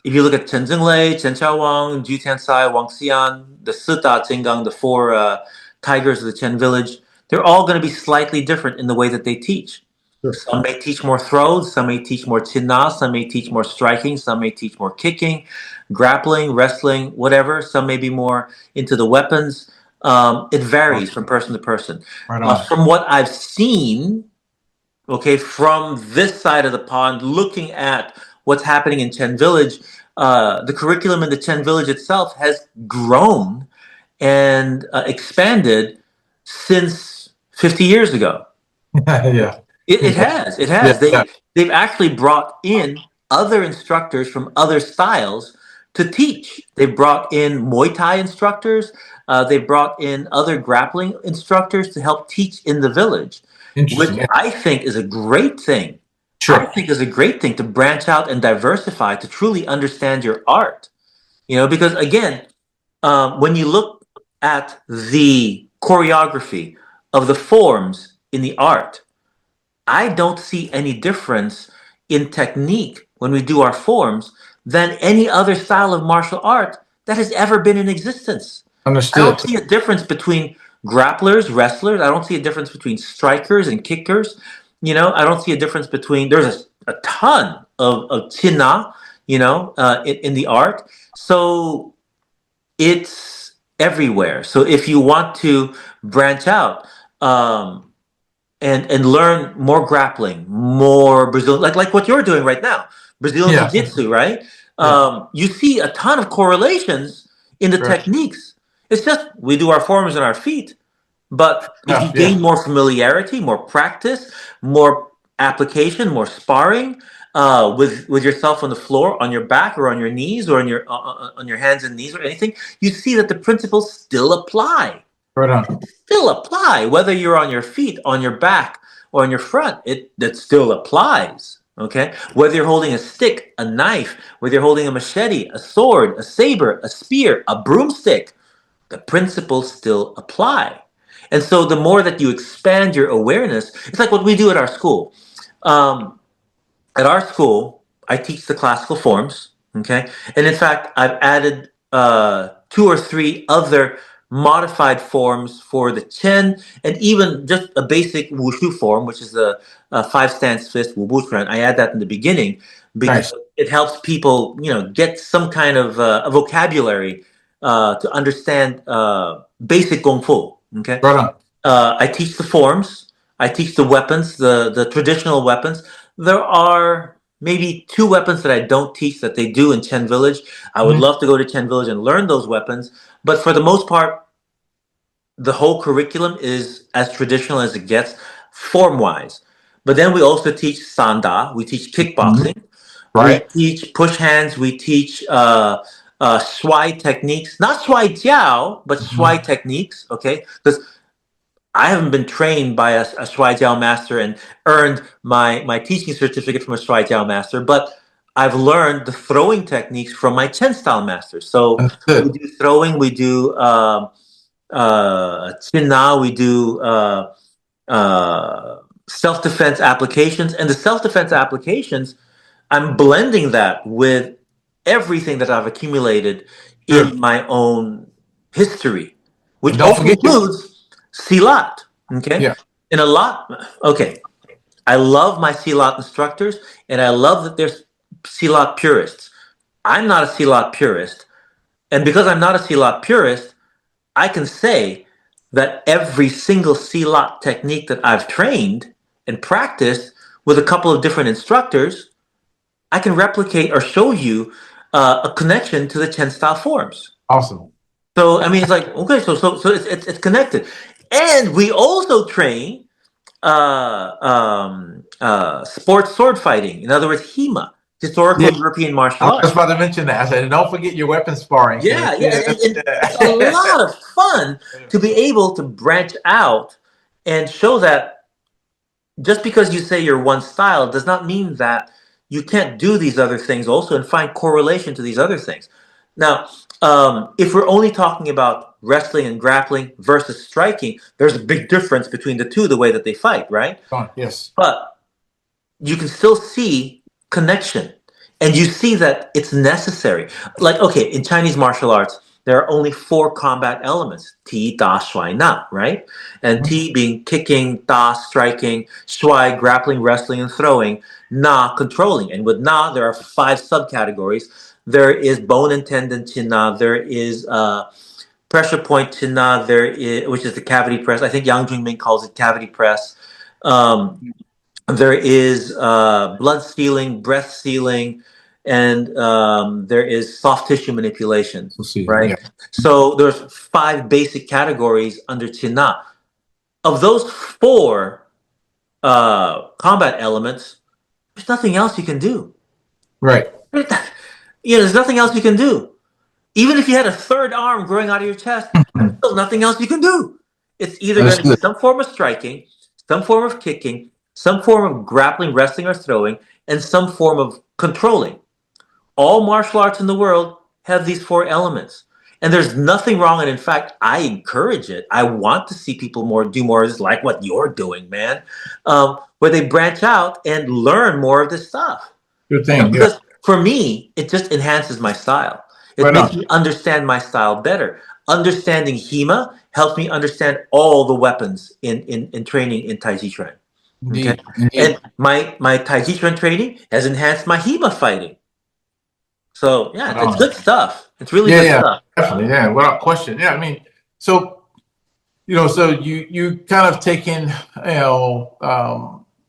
If you look at Chen Zhenglei, Chen Xiaowang, Ju Tiansai, Wang Xian, the Sita Jinggang, the 4 tigers of the Chen village, they're all going to be slightly different in the way that they teach. Sure. Some may teach more throws, some may teach more chinna, some may teach more striking, some may teach more kicking, grappling, wrestling, whatever. Some may be more into the weapons. It varies from person to person. Right on. From what I've seen, okay, from this side of the pond, looking at what's happening in Chen Village, the curriculum in the Chen Village itself has grown and expanded since 50 years ago. Yeah. It has. It Yeah. has. Yeah. They've actually brought in other instructors from other styles to teach. They brought in Muay Thai instructors. They brought in other grappling instructors to help teach in the village, which Interesting. Yeah. I think is a great thing. I Sure. think is a great thing to branch out and diversify to truly understand your art. Because again, when you look at the choreography of the forms in the art, I don't see any difference in technique when we do our forms than any other style of martial art that has ever been in existence. I don't Understood. see a difference between grapplers, wrestlers. I don't see a difference between strikers and kickers. I don't see a difference between, there's a ton of chinna, in the art. So it's everywhere. So if you want to branch out, and learn more grappling, more Brazilian, like what you're doing right now, Brazilian Yeah. Jiu-Jitsu, right? Yeah. You see a ton of correlations in the Right. techniques. It's just we do our forms on our feet, but if you Yeah. Yeah. gain more familiarity, more practice, more application, more sparring with yourself on the floor, on your back or on your knees or on your hands and knees or anything, you see that the principles still apply. Right on. Still apply, whether you're on your feet, on your back, or on your front. That still applies. Okay, whether you're holding a stick, a knife, whether you're holding a machete, a sword, a saber, a spear, a broomstick, the principles still apply. And so the more that you expand your awareness, it's like what we do at our school. Um, at our school, I teach the classical forms. Okay, and in fact, I've added two or three other modified forms for the Chen, and even just a basic wushu form, which is a five stance fist wubu chuan. I add that in the beginning because Nice. it helps people, get some kind of a vocabulary to understand basic gong fu. Okay, Right on. I teach the forms. I teach the weapons, the traditional weapons. There are maybe two weapons that I don't teach that they do in Chen Village. I would love to go to Chen Village and learn those weapons, but for the most part, the whole curriculum is as traditional as it gets, form wise. But then we also teach sanda. We teach Mhm. kickboxing. We Right. teach push hands. We teach shuai techniques, not shuai jiao, but shuai Mhm. techniques. Okay, because I haven't been trained by a Shuai Jiao master and earned my teaching certificate from a Shuai Jiao master, but I've learned the throwing techniques from my Chen style master. So we Understood. do throwing, we do Chin Na, we do uh, self defense applications, and the self defense applications, I'm blending that with everything that I've accumulated Sure. in my own history, which And don't also forget your, includes Silat. Okay, yeah. in a lot. Okay, I love my Silat instructors, and I love that there's Silat purists. I'm not a Silat purist, and because I'm not a Silat purist, I can say that every single Silat technique that I've trained and practiced with a couple of different instructors, I can replicate or show you a connection to the Chen style forms. Awesome. So I mean, it's like okay, so it's connected, and we also train sports sword fighting. In other words, HEMA, Yeah. historical European I martial was arts. about to mention that. I said, don't forget your weapon sparring, because Yeah, yeah, yeah, and it's a lot of fun to be able to branch out and show that just because you say you're one style does not mean that you can't do these other things also and find correlation to these other things. Now, if we're only talking about wrestling and grappling versus striking, there's a big difference between the two, the way that they fight, right? yes. But you can still see connection and you see that it's necessary. Like, okay, in Chinese martial arts, there are only four combat elements: Ti, Da, Shuai, Na, right? And Ti being kicking, Da striking, Shuai grappling, wrestling, and throwing, Na controlling. And with Na, there are five subcategories. There is bone and tendon Chin Na, there is pressure point Chin Na, there is, which is the cavity press. I think Yang Jungming calls it cavity press. Um, there is blood stealing, breath stealing, and there is soft tissue manipulation, We'll see. Yeah. right? So there's five basic categories under China. Of those four combat elements, there's nothing else you can do. Right. There's nothing else you can do. Even if you had a third arm growing out of your chest, there's still nothing else you can do. It's either going to be Understood. some form of striking, some form of kicking, some form of grappling, wrestling, or throwing, and some form of controlling. All martial arts in the world have these four elements. And there's nothing wrong. And in fact, I encourage it. I want to see people do more of this, like what you're doing, man, where they branch out and learn more of this stuff. Good thing. Yeah. Because for me, it just enhances my style. It Right makes on. me understand my style better. Understanding HEMA helps me understand all the weapons in training in Taijiquan. Okay, Indeed. Indeed. and my Taijiquan training has enhanced my HEMA fighting. So yeah, Right it's good on. stuff. It's really Yeah. good Yeah. stuff. Definitely. Yeah. Without question. Yeah. I mean, so so you kind of taken,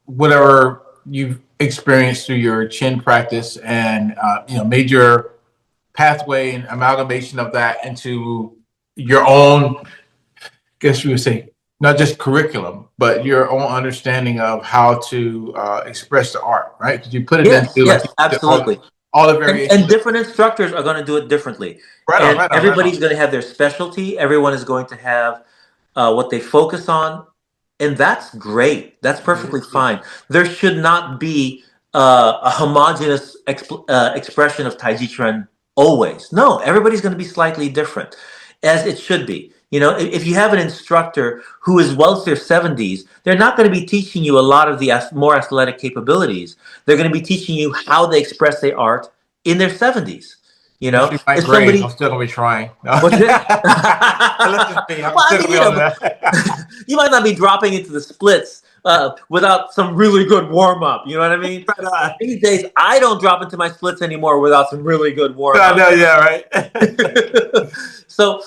whatever you've experienced through your chin practice, and made your pathway and amalgamation of that into your own, guess you would say, not just curriculum, but your own understanding of how to express the art, right? Because you put it Yes, into, like, yes, absolutely. all the And variations. different instructors are going to do it differently. Right on, And right on, right on. everybody's going to have their specialty. Everyone is going to have what they focus on, and that's great. That's perfectly fine. There should not be a homogeneous expression of Taijiquan always. No, everybody's going to be slightly different, as it should be. You know, if you have an instructor who is well into their 70s, they're not going to be teaching you a lot of the more athletic capabilities. They're going to be teaching you how they express their art in their 70s. You know, Especially my if grade, I'm somebody, still gonna be trying. No. what's it? Listen to me, I'm Well, I still mean, gonna be you on know, that. you might not be dropping into the splits without some really good warm up. You know what I mean? But, These days, I don't drop into my splits anymore without some really good warm I up. know, yeah, right. So,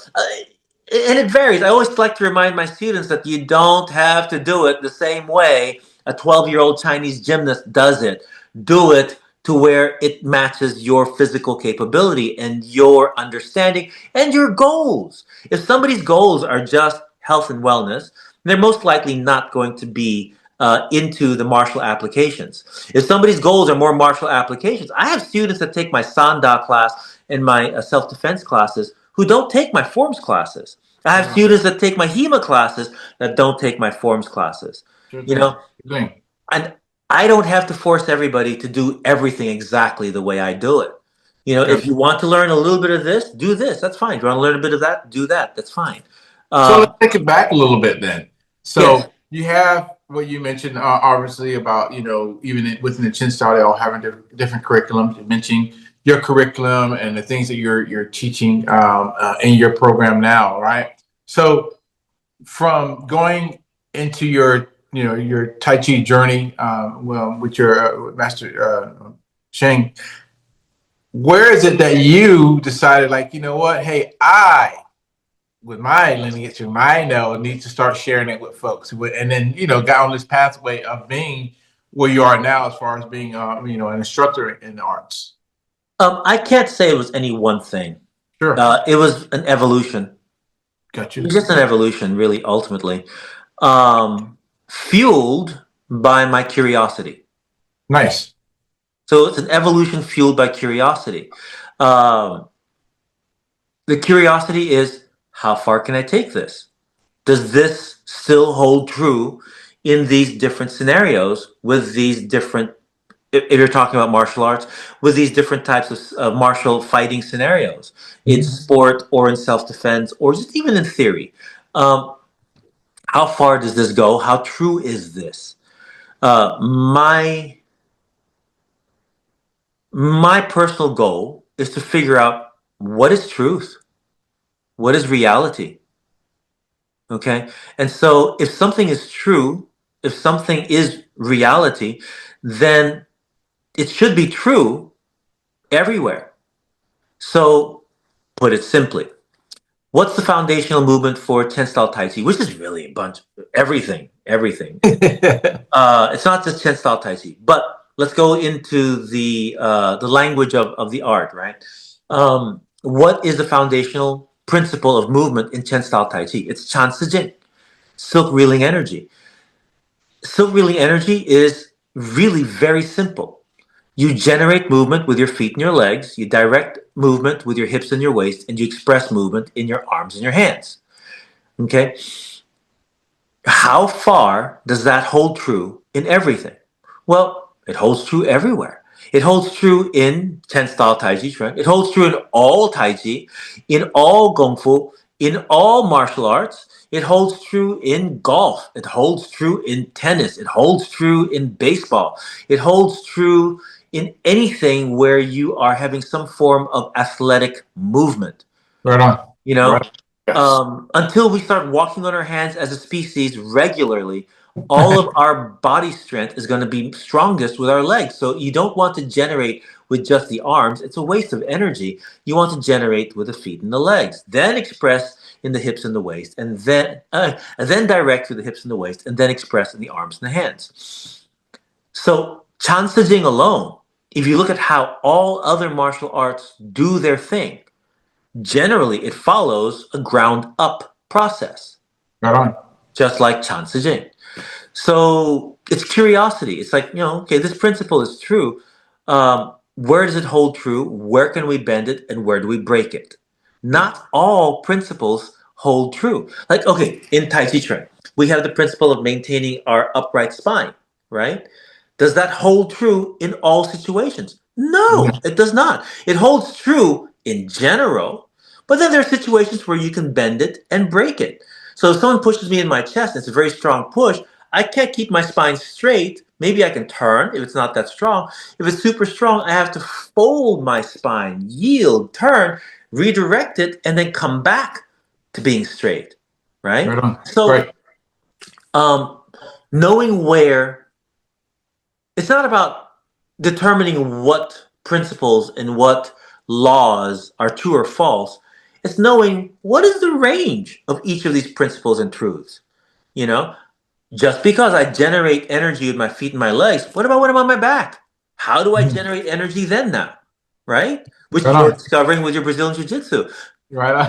and it varies. I always like to remind my students that you don't have to do it the same way a 12-year-old Chinese gymnast does it. Do it to where it matches your physical capability and your understanding and your goals. If somebody's goals are just health and wellness, they're most likely not going to be into the martial applications. If somebody's goals are more martial applications, I have students that take my Sanda class and my self-defense classes who don't take my forms classes. I have students that take my HEMA classes that don't take my forms classes. Sure You thing. know, Sure thing. and I don't have to force everybody to do everything exactly the way I do it. You know, Okay. if you want to learn a little bit of this, do this. That's fine. If you want to learn a bit of that, do that. That's fine. So let's Um, take it back a little bit then. yes. So you have what you mentioned, obviously, about, even within the Chin style, they all having different curriculums. You mentioned your curriculum and the things that you're teaching in your program now, right? So from going into your your Tai Chi journey, well, with your master Sheng, where is it that you decided, like, you know what, hey, with my lineage and my know need to start sharing it with folks, and then got on this pathway of being where you are now as far as being an instructor in the arts? I can't say it was any one thing. Sure. It was an evolution. Got It you. was just an evolution, really, ultimately, fueled by my curiosity. Nice. So it's an evolution fueled by curiosity. Um, the curiosity is, how far can I take this? Does this still hold true in these different scenarios with these different, if you're talking about martial arts, with these different types of martial fighting scenarios in sport or in self-defense or just even in theory? Um, how far does this go? How true is this? My personal goal is to figure out what is truth, what is reality. Okay. And so if something is true, if something is reality, then it should be true everywhere. So put it simply, what's the foundational movement for 10 style Tai Chi, which is really a bunch of everything. It's not just 10 style Tai Chi, but let's go into the language of the art, right? What is the foundational principle of movement in 10 style Tai Chi? It's Chan Si Jing, silk reeling energy. Silk reeling energy is really very simple. You generate movement with your feet and your legs, you direct movement with your hips and your waist, and you express movement in your arms and your hands. Okay? How far does that hold true in everything? Well, it holds true everywhere. It holds true in 10 style Tai Chi Chuan. It holds true in all Tai Chi, in all Kung Fu, in all martial arts. It holds true in golf. It holds true in tennis. It holds true in baseball. It holds true in anything where you are having some form of athletic movement. Right on. You know, Right. Yes. until we start walking on our hands as a species regularly, all of our body strength is going to be strongest with our legs. So you don't want to generate with just the arms. It's a waste of energy. You want to generate with the feet and the legs, then express in the hips and the waist, and then direct through the hips and the waist, and then express in the arms and the hands. So Chan Si Jing alone, if you look at how all other martial arts do their thing, generally it follows a ground up process, Right on. just like Chan Si Jing. So it's curiosity. It's like, okay, this principle is true. Where does it hold true? Where can we bend it? And where do we break it? Not all principles hold true. Like, okay, in Taijiquan, we have the principle of maintaining our upright spine, right? Does that hold true in all situations? No. No, it does not. It holds true in general, but then there are situations where you can bend it and break it. So if someone pushes me in my chest, it's a very strong push. I can't keep my spine straight. Maybe I can turn if it's not that strong. If it's super strong, I have to fold my spine, yield, turn, redirect it, and then come back to being straight, right? Right on. So, Right. um, knowing where it's not about determining what principles and what laws are true or false. It's knowing what is the range of each of these principles and truths. You know, just because I generate energy with my feet and my legs, what about when I'm on my back? How do I Mhm. generate energy then now? Right? Which Right you're on. discovering with your Brazilian Jiu Jitsu. Right on.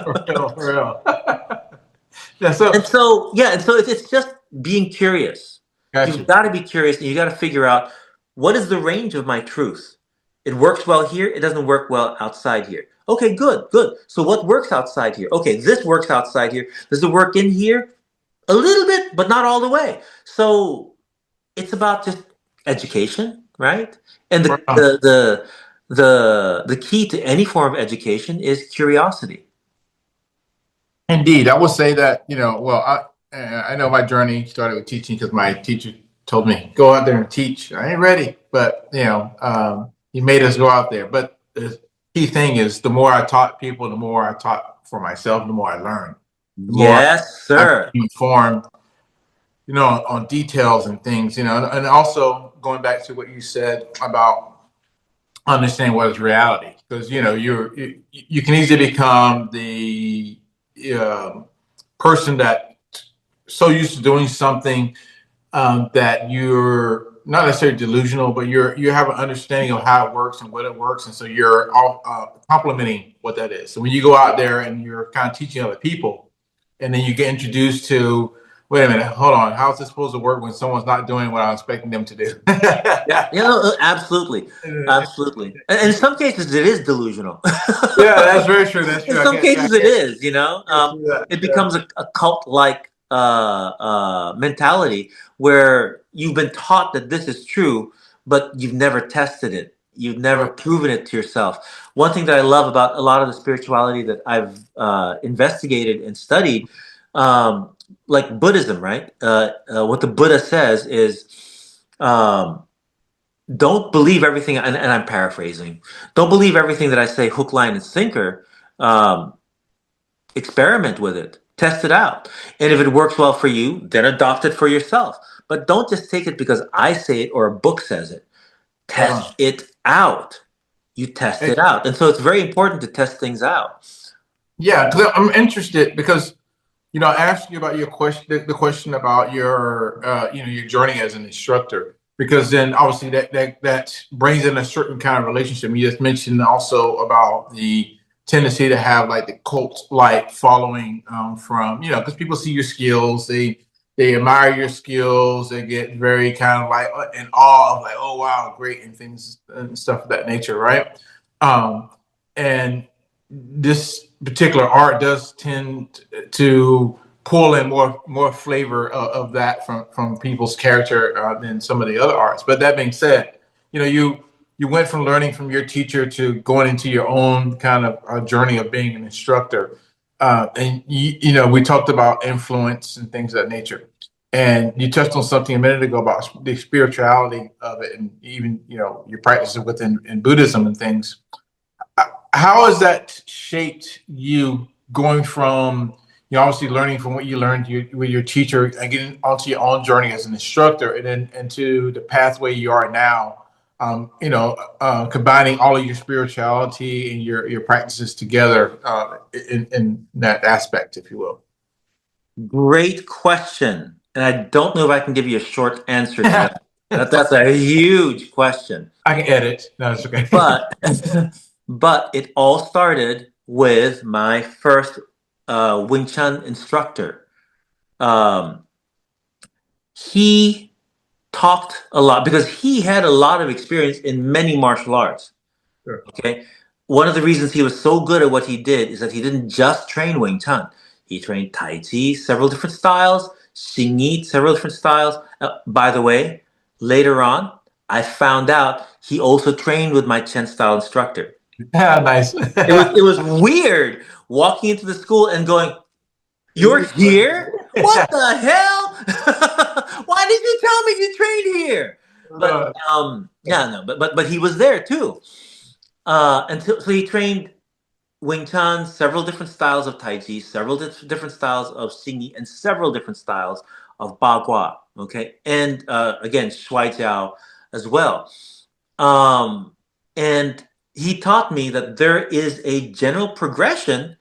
For real. For real. Yeah. So, And so it's just being curious. got You've you. got to be curious and you got to figure out what is the range of my truth. It works well here, it doesn't work well outside here. Okay, good, good. So what works outside here? Okay, this works outside here. Does it work in here? A little bit, but not all the way. So it's about just education, right? And Right the on. the the the key to any form of education is curiosity. Indeed, I will say that, well, I know my journey started with teaching because my teacher told me, go out there and teach. I ain't ready, but, he made us go out there. But the key thing is the more I taught people, the more I taught for myself, the more I learned, the more Yes, I sir. became informed, on details and things, and also going back to what you said about understand what is reality, because you can easily become the um, person that so used to doing something that you're not necessarily delusional, but you have an understanding of how it works and what it works, and so you're all complimenting what that is. So when you go out there and you're kind of teaching other people, and then you get introduced to, wait a minute, hold on, how's this supposed to work when someone's not doing what I'm expecting them to do? Yeah, absolutely, absolutely. And in some cases, it is delusional. Yeah, that's very true. That's In true. some cases, it is. I can't see that. It Yeah. becomes a cult-like mentality where you've been taught that this is true, but you've never tested it. You've never Right. proven it to yourself. One thing that I love about a lot of the spirituality that I've investigated and studied, um, like Buddhism, right? What the Buddha says is. Don't believe everything, and I'm paraphrasing. Don't believe everything that I say, hook, line, and sinker. Um, Experiment with it, test it out, and if it works well for you, then adopt it for yourself. But don't just take it because I say it or a book says it. Right on. Test it out. You test it Hey, out, and so it's very important to test things out. yeah, because I'm interested because I asked you about your question, the question about your journey as an instructor, because then obviously that brings in a certain kind of relationship. You just mentioned also about the tendency to have like the cult like following from because people see your skills, they admire your skills, they get very kind of like in awe of like, oh wow, great, and things and stuff of that nature, right? Um, and this particular art does tend to pull in more flavor of that from people's character than some of the other arts. But that being said, you went from learning from your teacher to going into your own kind of journey of being an instructor, and we talked about influence and things of that nature. And you touched on something a minute ago about the spirituality of it, and even your practices within in Buddhism and things. How has that shaped you going from obviously learning from what you learned with your teacher and getting onto your own journey as an instructor, and then into the pathway you are now, combining all of your spirituality and your practices together in that aspect, if you will? Great question, and I don't know if I can give you a short answer to that. That's That's a huge question. I can edit. No, it's okay. But but it all started with my first Wing Chun instructor. Um, he talked a lot because he had a lot of experience in many martial arts. Sure. Okay, one of the reasons he was so good at what he did is that he didn't just train Wing Chun. He trained Tai Chi, several different styles, Xing Yi, several different styles. By the way, later on, I found out he also trained with my Chen style instructor. Yeah, nice. It was weird walking into the school and going, "You're here? What the hell? Why did you tell me you trained here?" But yeah, no, but he was there too. So he trained Wing Chun, several different styles of Tai Chi, several different styles of Xing Yi, and several different styles of Ba Gua. Okay, and again, Shuai Jiao as well. Um, and he taught me that there is a general progression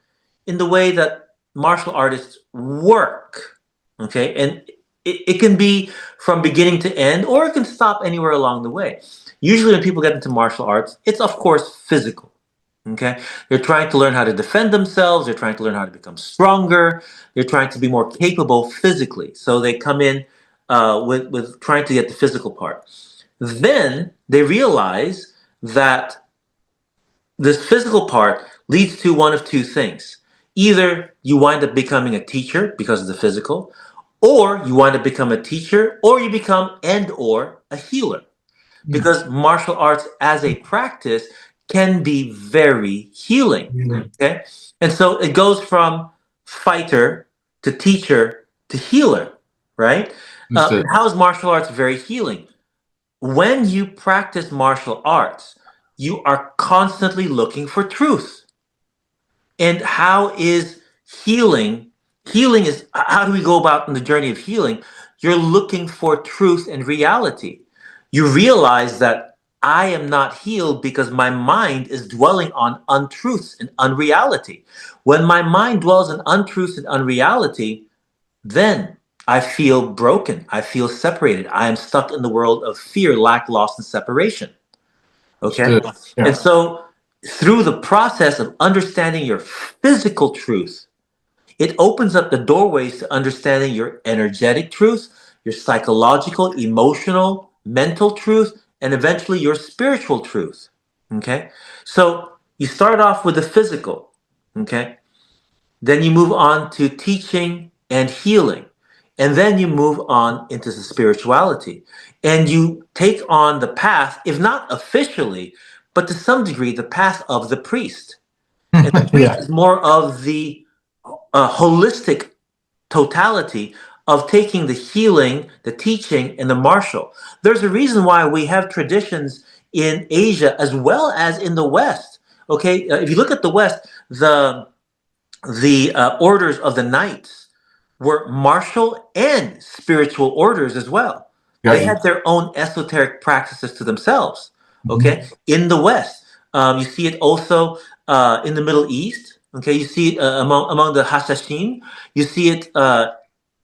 in the way that martial artists work. Okay, and it can be from beginning to end, or it can stop anywhere along the way. Usually, when people get into martial arts, it's of course physical. Okay, they're trying to learn how to defend themselves. They're trying to learn how to become stronger. They're trying to be more capable physically. So they come in with trying to get the physical part. Then they realize that this physical part leads to one of two things. Either you wind up becoming a teacher because of the physical, or you wind up become a teacher, or you become and or a healer. Because martial arts as a practice can be very healing. Okay? And so it goes from fighter to teacher to healer, right? How is martial arts very healing? When you practice martial arts, you are constantly looking for truth. And how is healing? Healing is how do we go about in the journey of healing? You're looking for truth and reality. You realize that I am not healed because my mind is dwelling on untruths and unreality. When my mind dwells on untruths and unreality, then I feel broken. I feel separated. I am stuck in the world of fear, lack, loss, and separation. Okay? Yeah. And so, through the process of understanding your physical truth, it opens up the doorways to understanding your energetic truth, your psychological, emotional, mental truth, and eventually your spiritual truth. Okay? So, you start off with the physical. Okay? Then you move on to teaching and healing. And then you move on into the spirituality. And you take on the path, if not officially, but to some degree, the path of the priest. And the priest Yeah. is more of the holistic totality of taking the healing, the teaching, and the martial. There's a reason why we have traditions in Asia as well as in the West. Okay, if you look at the West, the orders of the knights were martial and spiritual orders as well. Got They you. had their own esoteric practices to themselves. Mhm. Okay, in the West, you see it also in the Middle East. Okay, you see it among the Hashashin. You see it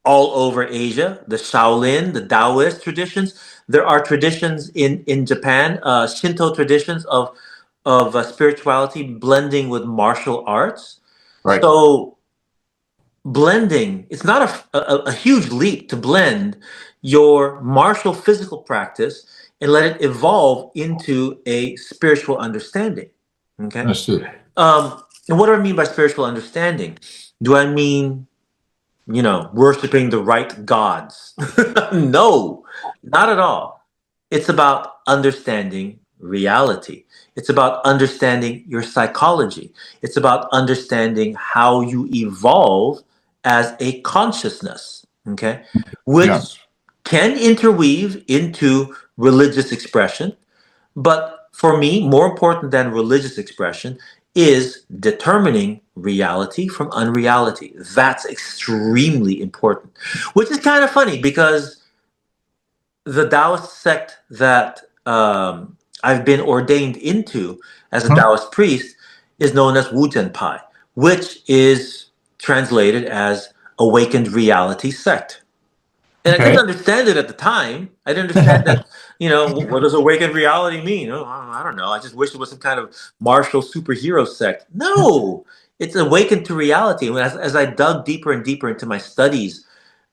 all over Asia. The Shaolin, the Taoist traditions. There are traditions in Japan, Shinto traditions of spirituality blending with martial arts. Right. So blending, it's not a huge leap to blend your martial physical practice and let it evolve into a spiritual understanding. Okay. Understood. And what do I mean by spiritual understanding? Do I mean, worshiping the right gods? No, not at all. It's about understanding reality. It's about understanding your psychology. It's about understanding how you evolve as a consciousness, okay? Which Yeah. can interweave into religious expression, but for me, more important than religious expression is determining reality from unreality. That's extremely important, which is kind of funny because the Taoist sect that I've been ordained into as a Huh? Taoist priest is known as Wuzhen Pai, which is translated as awakened reality sect. And I didn't Okay. understand it at the time. I didn't understand that, what does awakened reality mean? Oh, I don't know. I just wish it was some kind of martial superhero sect. No, it's awakened to reality. And as I dug deeper and deeper into my studies,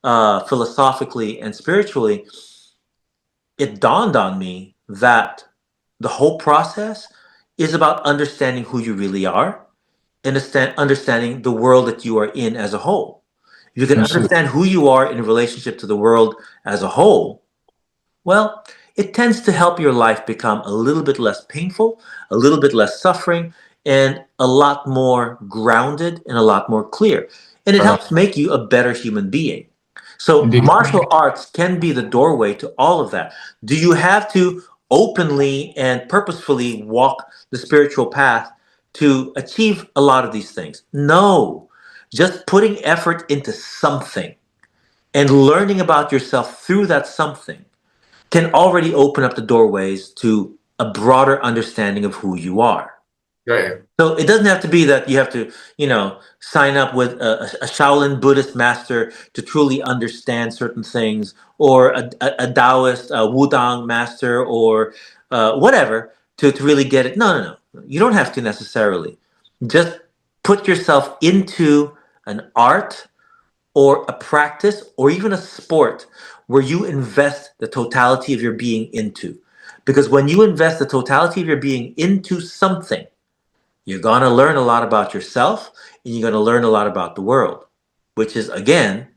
philosophically and spiritually, it dawned on me that the whole process is about understanding who you really are and understanding the world that you are in as a whole. If you can Understood. understand who you are in relationship to the world as a whole, well, it tends to help your life become a little bit less painful, a little bit less suffering, and a lot more grounded and a lot more clear. And it Right on. helps make you a better human being. So, Indeed. martial arts can be the doorway to all of that. Do you have to openly and purposefully walk the spiritual path to achieve a lot of these things? No. Just putting effort into something and learning about yourself through that something can already open up the doorways to a broader understanding of who you are. Right. So it doesn't have to be that you have to, sign up with a Shaolin Buddhist master to truly understand certain things, or a Taoist Wudang master, or whatever to really get it. No, no, no. You don't have to necessarily. Just put yourself into an art or a practice or even a sport where you invest the totality of your being into. Because when you invest the totality of your being into something, you're going to learn a lot about yourself and you're going to learn a lot about the world, which is, again,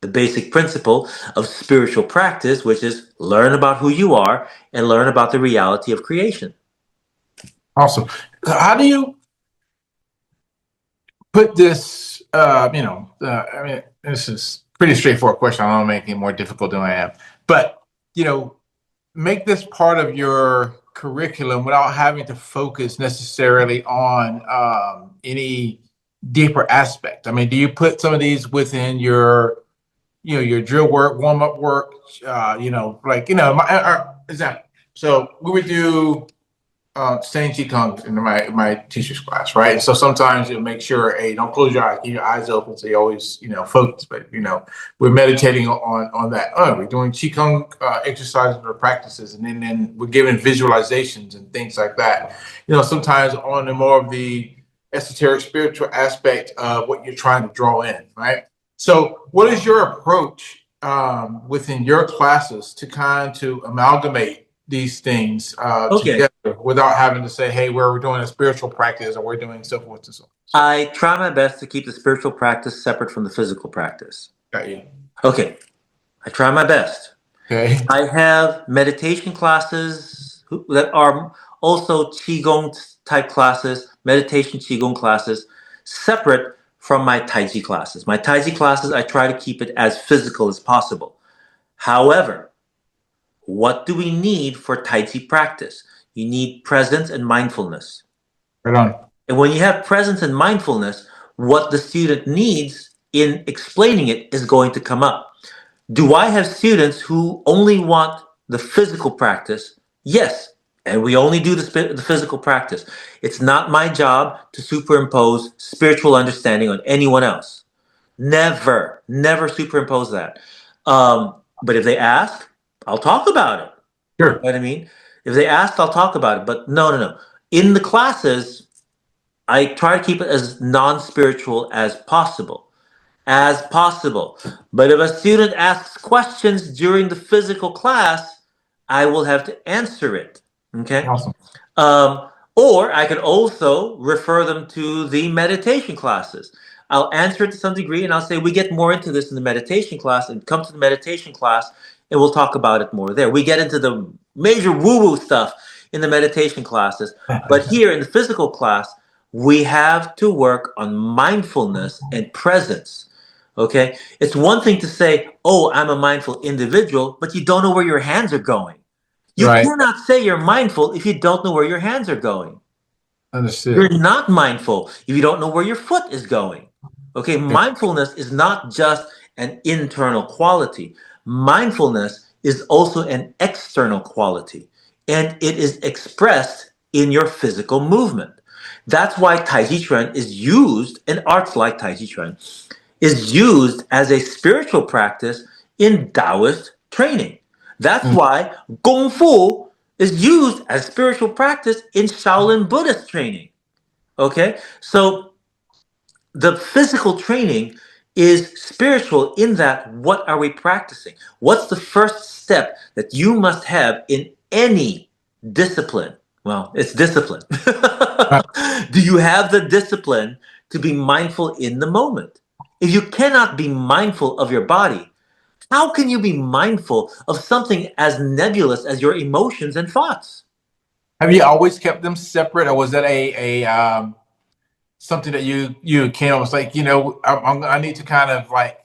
the basic principle of spiritual practice, which is learn about who you are and learn about the reality of creation. Awesome. How do you put this, I mean, this is pretty straightforward question. I don't make it more difficult than I am, but, make this part of your curriculum without having to focus necessarily on any deeper aspect. I mean, do you put some of these within your, your drill work, warm up work, example. So we would do studying Qigong in my teacher's class, right? So sometimes you'll make sure, hey, don't close your eyes, keep your eyes open, so you always, focus. But we're meditating on that. Oh, we're doing Qigong exercises or practices, and then we're giving visualizations and things like that. Sometimes on the more of the esoteric spiritual aspect of what you're trying to draw in, right? So, what is your approach within your classes to kind to amalgamate these things Okay. together without having to say, hey, we're doing a spiritual practice or we're doing so forth and so on? I try my best to keep the spiritual practice separate from the physical practice. Got you. Okay. I try my best. Okay. I have meditation classes that are also Qigong type classes, meditation Qigong classes, separate from my Taiji classes. My Taiji classes, I try to keep it as physical as possible. However, what do we need for Taiji practice? You need presence and mindfulness. Right on. And when you have presence and mindfulness, what the student needs in explaining it is going to come up. Do I have students who only want the physical practice? Yes. And we only do the physical practice. It's not my job to superimpose spiritual understanding on anyone else. Never, never superimpose that. But if they ask, I'll talk about it. Sure. You know what I mean? If they ask, I'll talk about it. But no, no, no. In the classes, I try to keep it as non-spiritual as possible. As possible. But if a student asks questions during the physical class, I will have to answer it. Okay? Awesome. Or I could also refer them to the meditation classes. I'll answer it to some degree and I'll say, we get more into this in the meditation class, and come to the meditation class and we'll talk about it more there. We get into the major woo-woo stuff in the meditation classes. But here in the physical class, we have to work on mindfulness and presence. Okay? It's one thing to say, oh, I'm a mindful individual, but you don't know where your hands are going. You Right. cannot say you're mindful if you don't know where your hands are going. Understood. You're not mindful if you don't know where your foot is going. Okay, mindfulness is not just an internal quality. Mindfulness is also an external quality, and it is expressed in your physical movement. That's why Taijiquan is used, and arts like Taijiquan is used as a spiritual practice in Taoist training. That's why Kung Fu is used as spiritual practice in Shaolin Buddhist training. Okay? So the physical training is spiritual in that what are we practicing? What's the first step that you must have in any discipline? Well, it's discipline. Right. Do you have the discipline to be mindful in the moment? If you cannot be mindful of your body, how can you be mindful of something as nebulous as your emotions and thoughts? Have you always kept them separate, or was that a something that you came up was like, I need to kind of like,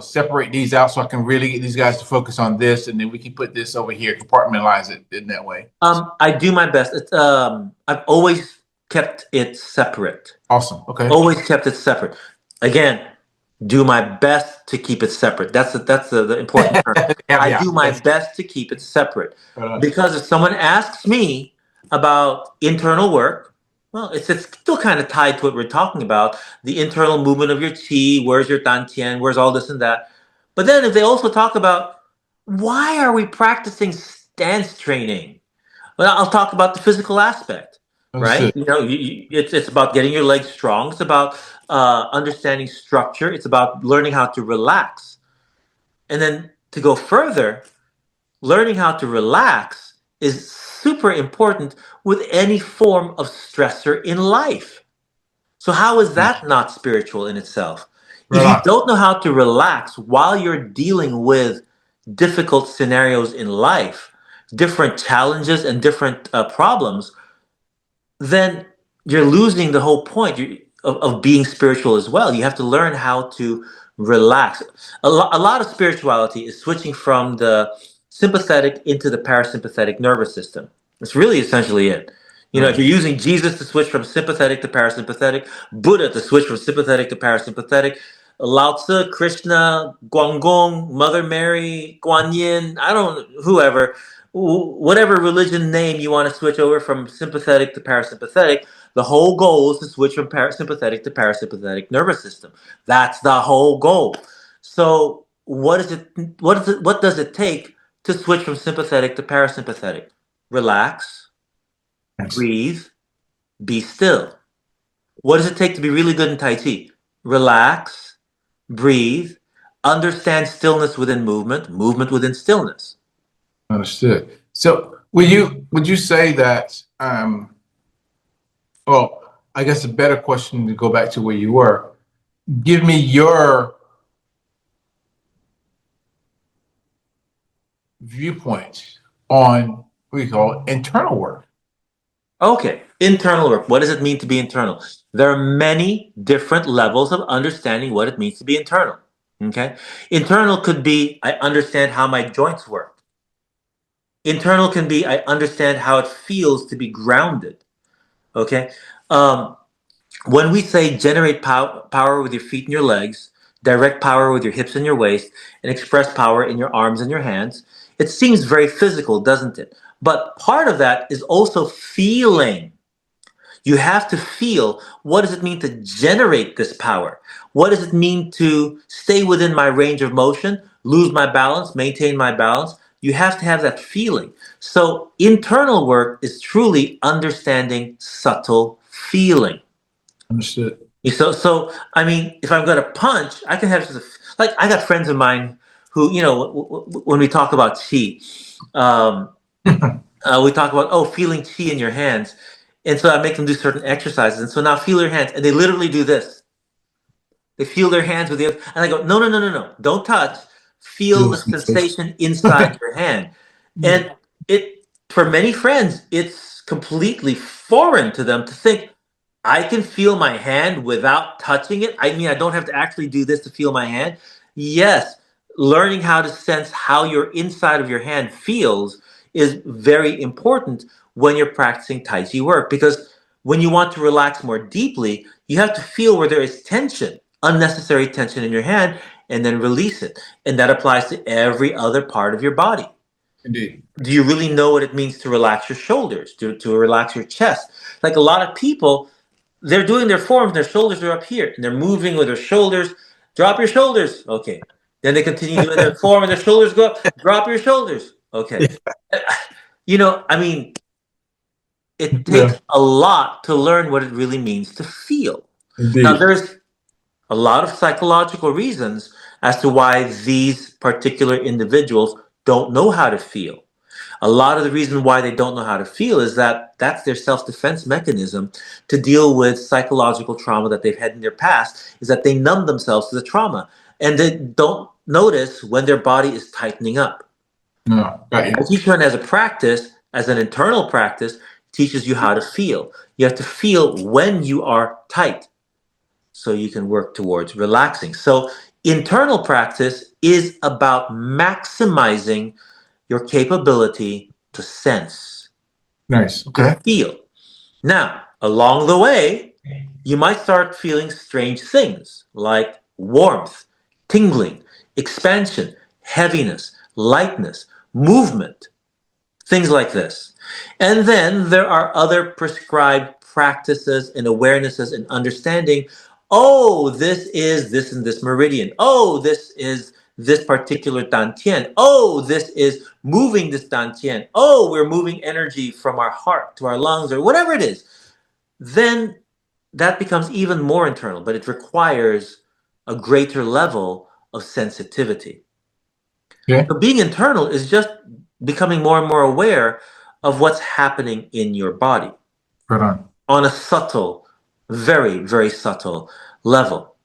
separate these out so I can really get these guys to focus on this, and then we can put this over here, compartmentalize it in that way. I do my best. I've always kept it separate. Awesome. Okay. Always kept it separate. Again, do my best to keep it separate. That's the important term. I Yeah. do my Yes. best to keep it separate Right. because if someone asks me about internal work, well, it's still kind of tied to what we're talking about, the internal movement of your qi, where's your dantian, where's all this and that. But then if they also talk about why are we practicing stance training? Well, I'll talk about the physical aspect, right? Understood. It's about getting your legs strong. It's about understanding structure. It's about learning how to relax. And then to go further, learning how to relax is super important with any form of stressor in life. So, how is that not spiritual in itself? If Right you on. don't know how to relax while you're dealing with difficult scenarios in life, different challenges and different problems, then you're losing the whole point of being spiritual as well. You have to learn how to relax. A lot of spirituality is switching from the sympathetic into the parasympathetic nervous system. That's really essentially it. You know, if Right. you're using Jesus to switch from sympathetic to parasympathetic, Buddha to switch from sympathetic to parasympathetic, Lao Tzu, Krishna, Guanggong, Mother Mary, Guan Yin, I don't, whoever, whatever religion name you want to switch over from sympathetic to parasympathetic, the whole goal is to switch from parasympathetic to parasympathetic nervous system. That's the whole goal. So what is it? What does it take to switch from sympathetic to parasympathetic? Relax, Yes. breathe, be still. What does it take to be really good in Tai Chi? Relax, breathe, understand stillness within movement, movement within stillness. Understood. So would you say that well, I guess a better question to go back to where you were. Give me your viewpoint on what you call internal work. Okay, internal work. What does it mean to be internal? There are many different levels of understanding what it means to be internal. Okay, internal could be I understand how my joints work. Internal can be I understand how it feels to be grounded. Okay, um, when we say generate power with your feet and your legs, direct power with your hips and your waist, and express power in your arms and your hands, it seems very physical, doesn't it? But part of that is also feeling. You have to feel what does it mean to generate this power? What does it mean to stay within my range of motion, lose my balance, maintain my balance? You have to have that feeling. So internal work is truly understanding subtle feeling. Understood. So I mean, if I'm going to punch, I can have like I got friends of mine who, when we talk about chi, um, we talk about feeling chi in your hands, and so I make them do certain exercises, and so now feel your hands, and they literally do this. They feel their hands with the other, and I go, no, no, no, no, no, don't touch. Feel Feel the sensation. sensation inside your hand, and it for many friends, it's completely foreign to them to think I can feel my hand without touching it. I mean, I don't have to actually do this to feel my hand. Yes, learning how to sense how your inside of your hand feels is very important when you're practicing Tai Chi work because when you want to relax more deeply, you have to feel where there is tension, unnecessary tension in your hand, and then release it. And that applies to every other part of your body. Indeed. Do you really know what it means to relax your shoulders, to relax your chest? Like a lot of people, they're doing their forms, their shoulders are up here, and they're moving with their shoulders. Drop your shoulders. Okay. Then they continue doing their form, and their shoulders go up. Drop your shoulders. Okay. I mean, it Yeah. takes a lot to learn what it really means to feel. Now, Indeed. there's a lot of psychological reasons as to why these particular individuals don't know how to feel. A lot of the reason why they don't know how to feel is that that's their self-defense mechanism to deal with psychological trauma that they've had in their past, is that they numb themselves to the trauma and they don't notice when their body is tightening up. No, got you. Taijiquan as a practice, as an internal practice, teaches you how to feel. You have to feel when you are tight so you can work towards relaxing. So internal practice is about maximizing your capability to sense, Nice. to Okay. feel. Now, along the way, you might start feeling strange things like warmth, tingling, expansion, heaviness, lightness, movement, things like this. And then there are other prescribed practices and awarenesses and understanding. Oh, this is this and this meridian. Oh, this is this particular dantian. Oh, this is moving this dantian. Oh, we're moving energy from our heart to our lungs or whatever it is. Then that becomes even more internal, but it requires a greater level of sensitivity. Yeah. So being internal is just becoming more and more aware of what's happening in your body Right on. a subtle, very, very subtle level.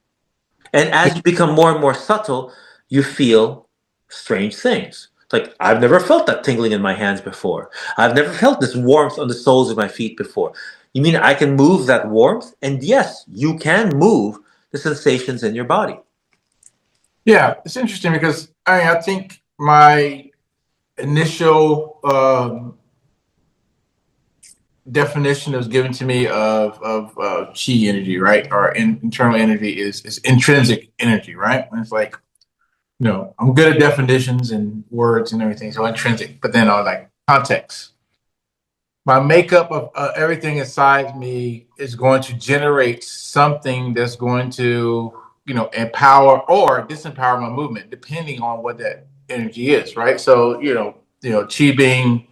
And as you become more and more subtle, you feel strange things. Like, I've never felt that tingling in my hands before. I've never felt this warmth on the soles of my feet before. You mean I can move that warmth? And yes, you can move the sensations in your body. Yeah, it's interesting because I think my initial definition that was given to me of chi energy, right, or internal energy is intrinsic energy, right? And it's like, I'm good at definitions and words and everything, so intrinsic. But then I was like context. My makeup of everything inside me is going to generate something that's going to, empower or disempower my movement, depending on what that energy is, right? So, chi being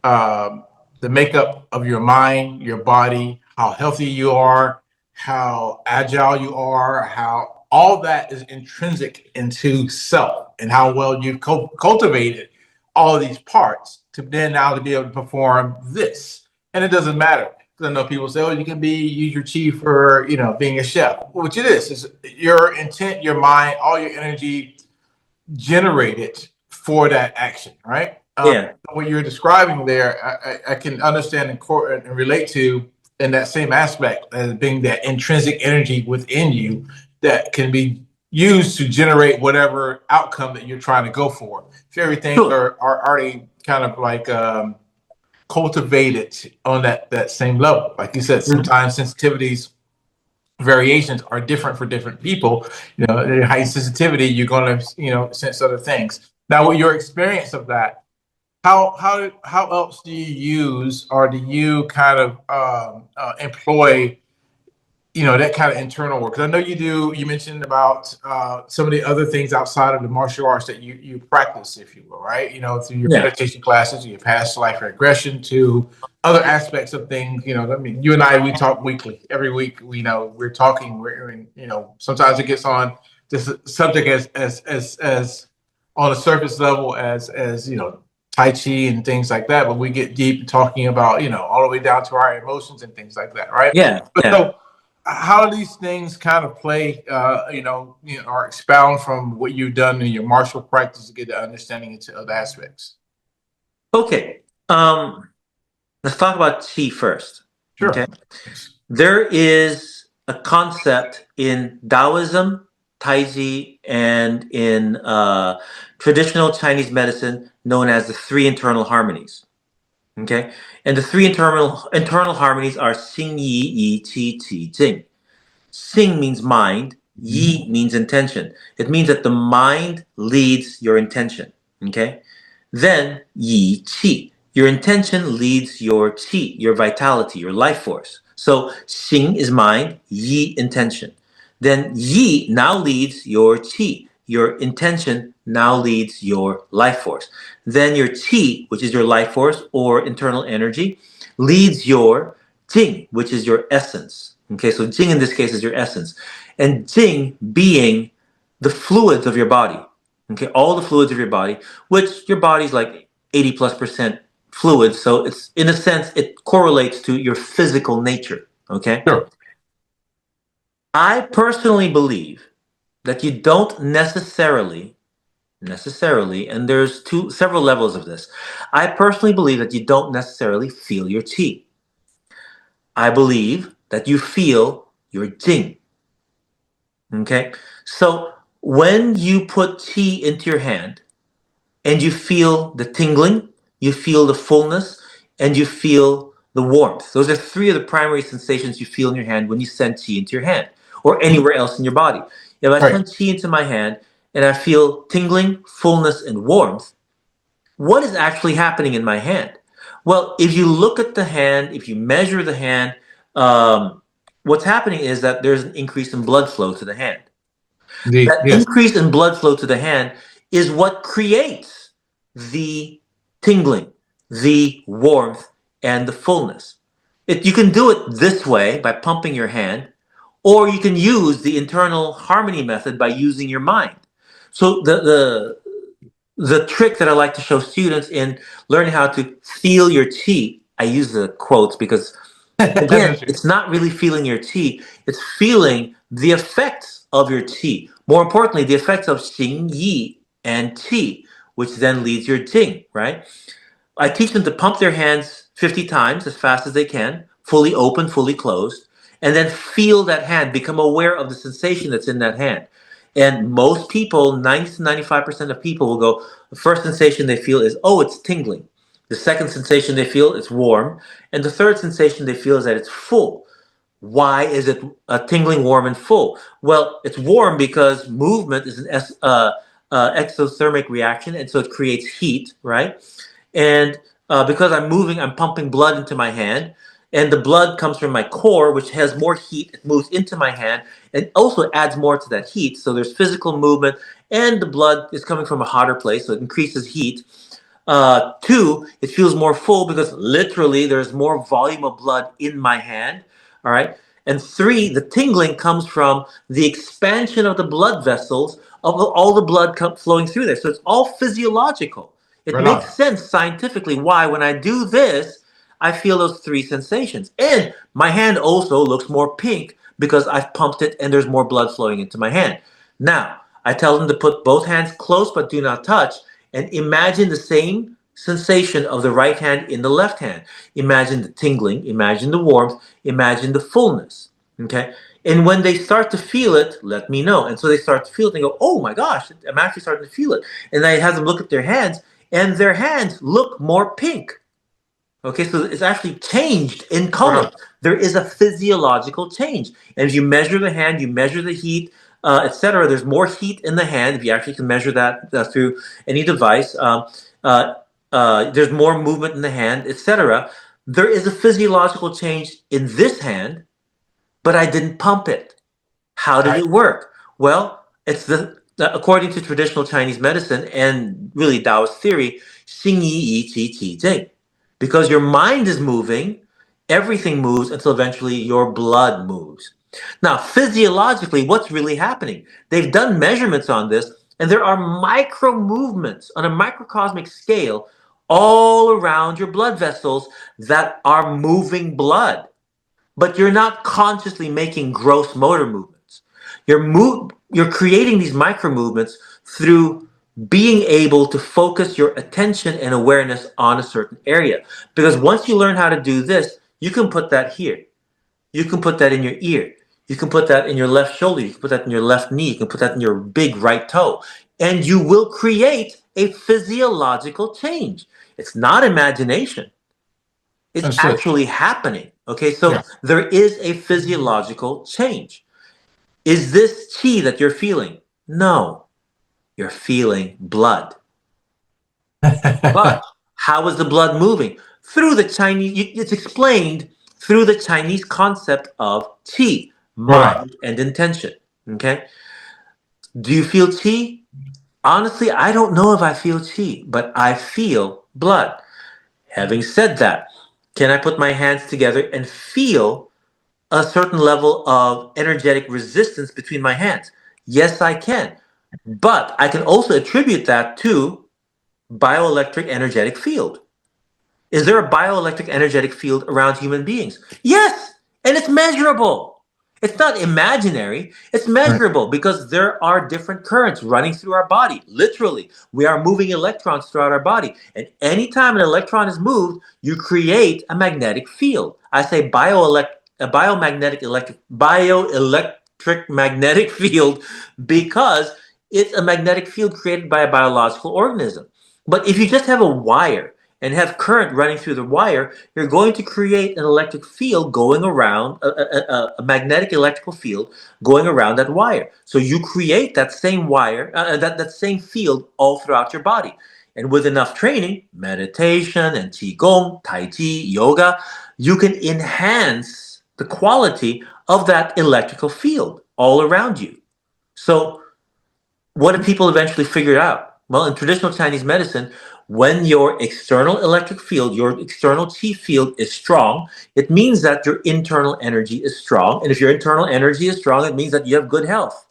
the makeup of your mind, your body, how healthy you are, how agile you are, how all that is intrinsic into self and how well you've cultivated all of these parts to then now to be able to perform this. And it doesn't matter. Because I know people say, oh, you can use your chi for, being a chef, which it is. It's your intent, your mind, all your energy generated for that action, right? Yeah. What you're describing there, I can understand and relate to in that same aspect as being that intrinsic energy within you that can be used to generate whatever outcome that you're trying to go for. If everything Sure. are already kind of like cultivated on that same level. Like you said, Mhm. sometimes sensitivities variations are different for different people. High sensitivity, you're going to sense other things. Now, with your experience of that, how else do you use or do you kind of employ that kind of internal work? Because I know you do. You mentioned about some of the other things outside of the martial arts that you practice, if you will, right? Through your Yeah. meditation classes, your past life regression, to other aspects of things. I mean, you and I, we talk weekly. Every week, we're talking. Sometimes it gets on this subject as on a surface level as Tai Chi and things like that, but we get deep talking about all the way down to our emotions and things like that, right? Yeah. But Yeah. so how do these things kind of play, or expound from what you've done in your martial practice to get the understanding into other aspects? Okay. Let's talk about chi first. Okay. Sure. There is a concept in Taoism, Taiji, and in traditional Chinese medicine known as the three internal harmonies. Okay, and the three internal harmonies are Xing Yi Yi Qi Qi Jing. Xing means mind. Yi means intention. It means that the mind leads your intention. Okay, then Yi Qi. Your intention leads your qi, your vitality, your life force. So Xing is mind, Yi intention. Then Yi now leads your qi. Your intention now leads your life force. Then your qi, which is your life force or internal energy, leads your jing, which is your essence. Okay, so jing in this case is your essence. And jing being the fluids of your body. Okay, all the fluids of your body, which your body's like 80+% fluid. So it's, in a sense, it correlates to your physical nature. Okay. Sure. I personally believe that you don't necessarily, and there's several levels of this. I personally believe that you don't necessarily feel your chi. I believe that you feel your jing. Okay. So when you put chi into your hand and you feel the tingling, you feel the fullness, and you feel the warmth. Those are three of the primary sensations you feel in your hand when you send chi into your hand or anywhere else in your body. If I Right. send chi into my hand and I feel tingling, fullness, and warmth, what is actually happening in my hand? Well, if you look at the hand, if you measure the hand, what's happening is that there's an increase in blood flow to the hand. Indeed. That Yes. increase in blood flow to the hand is what creates the tingling, the warmth, and the fullness. You can do it this way by pumping your hand, or you can use the internal harmony method by using your mind. So the trick that I like to show students in learning how to feel your chi, I use the quotes because, again, it's not really feeling your chi, it's feeling the effects of your chi. More importantly, the effects of xing, yi, and qi, which then leads your jing, right? I teach them to pump their hands 50 times as fast as they can, fully open, fully closed, and then feel that hand, become aware of the sensation that's in that hand. And most people, 90 to 95% of people will go, the first sensation they feel is, oh, it's tingling. The second sensation they feel is warm. And the third sensation they feel is that it's full. Why is it tingling, warm, and full? Well, it's warm because movement is an exothermic reaction, and so it creates heat, right? And because I'm moving, I'm pumping blood into my hand. And the blood comes from my core, which has more heat. It moves into my hand and also adds more to that heat. So there's physical movement, and the blood is coming from a hotter place, so it increases heat. Two, it feels more full because literally there's more volume of blood in my hand. All right. And three, the tingling comes from the expansion of the blood vessels of all the blood flowing through there. So it's all physiological. It Right on. makes sense scientifically why, when I do this, I feel those three sensations. And my hand also looks more pink because I've pumped it and there's more blood flowing into my hand. Now, I tell them to put both hands close but do not touch and imagine the same sensation of the right hand in the left hand. Imagine the tingling, imagine the warmth, imagine the fullness. Okay. And when they start to feel it, let me know. And so they start to feel it and go, oh my gosh, I'm actually starting to feel it. And I have them look at their hands, and their hands look more pink. Okay, so it's actually changed in color. Wow. There is a physiological change. And if you measure the hand, you measure the heat, etc. There's more heat in the hand. If you actually can measure that through any device, uh, there's more movement in the hand, etc. There is a physiological change in this hand, but I didn't pump it. How did Right. it work? Well, it's according to traditional Chinese medicine and really Taoist theory, xing yi yi qi qi jing. Because your mind is moving, everything moves until eventually your blood moves. Now, physiologically, what's really happening? They've done measurements on this, and there are micro movements on a microcosmic scale all around your blood vessels that are moving blood, but you're not consciously making gross motor movements. You're creating these micro movements through being able to focus your attention and awareness on a certain area. Because once you learn how to do this, you can put that here. You can put that in your ear. You can put that in your left shoulder. You can put that in your left knee. You can put that in your big right toe. And you will create a physiological change. It's not imagination. It's Understood. actually happening. Okay, so Yeah. there is a physiological change. Is this chi that you're feeling? No, you're feeling blood. But how is the blood moving? Through the Chinese, it's explained through the Chinese concept of qi, Right on. mind and intention. Okay, do you feel qi? Honestly, I don't know if I feel qi, but I feel blood. Having said that, can I put my hands together and feel a certain level of energetic resistance between my hands? Yes, I can. But I can also attribute that to bioelectric energetic field. Is there a bioelectric energetic field around human beings? Yes, and it's measurable. It's not imaginary, it's Right. measurable because there are different currents running through our body. Literally, we are moving electrons throughout our body. And anytime an electron is moved, you create a magnetic field. I say a bioelectric magnetic field because it's a magnetic field created by a biological organism. But if you just have a wire and have current running through the wire, you're going to create an electric field going around, a magnetic electrical field going around that wire. So you create that same wire, that same field all throughout your body. And with enough training, meditation and Qigong, Tai Chi, yoga, you can enhance the quality of that electrical field all around you. So what do people eventually figure out? Well, in traditional Chinese medicine, when your external electric field, your external qi field is strong, it means that your internal energy is strong. And if your internal energy is strong, it means that you have good health.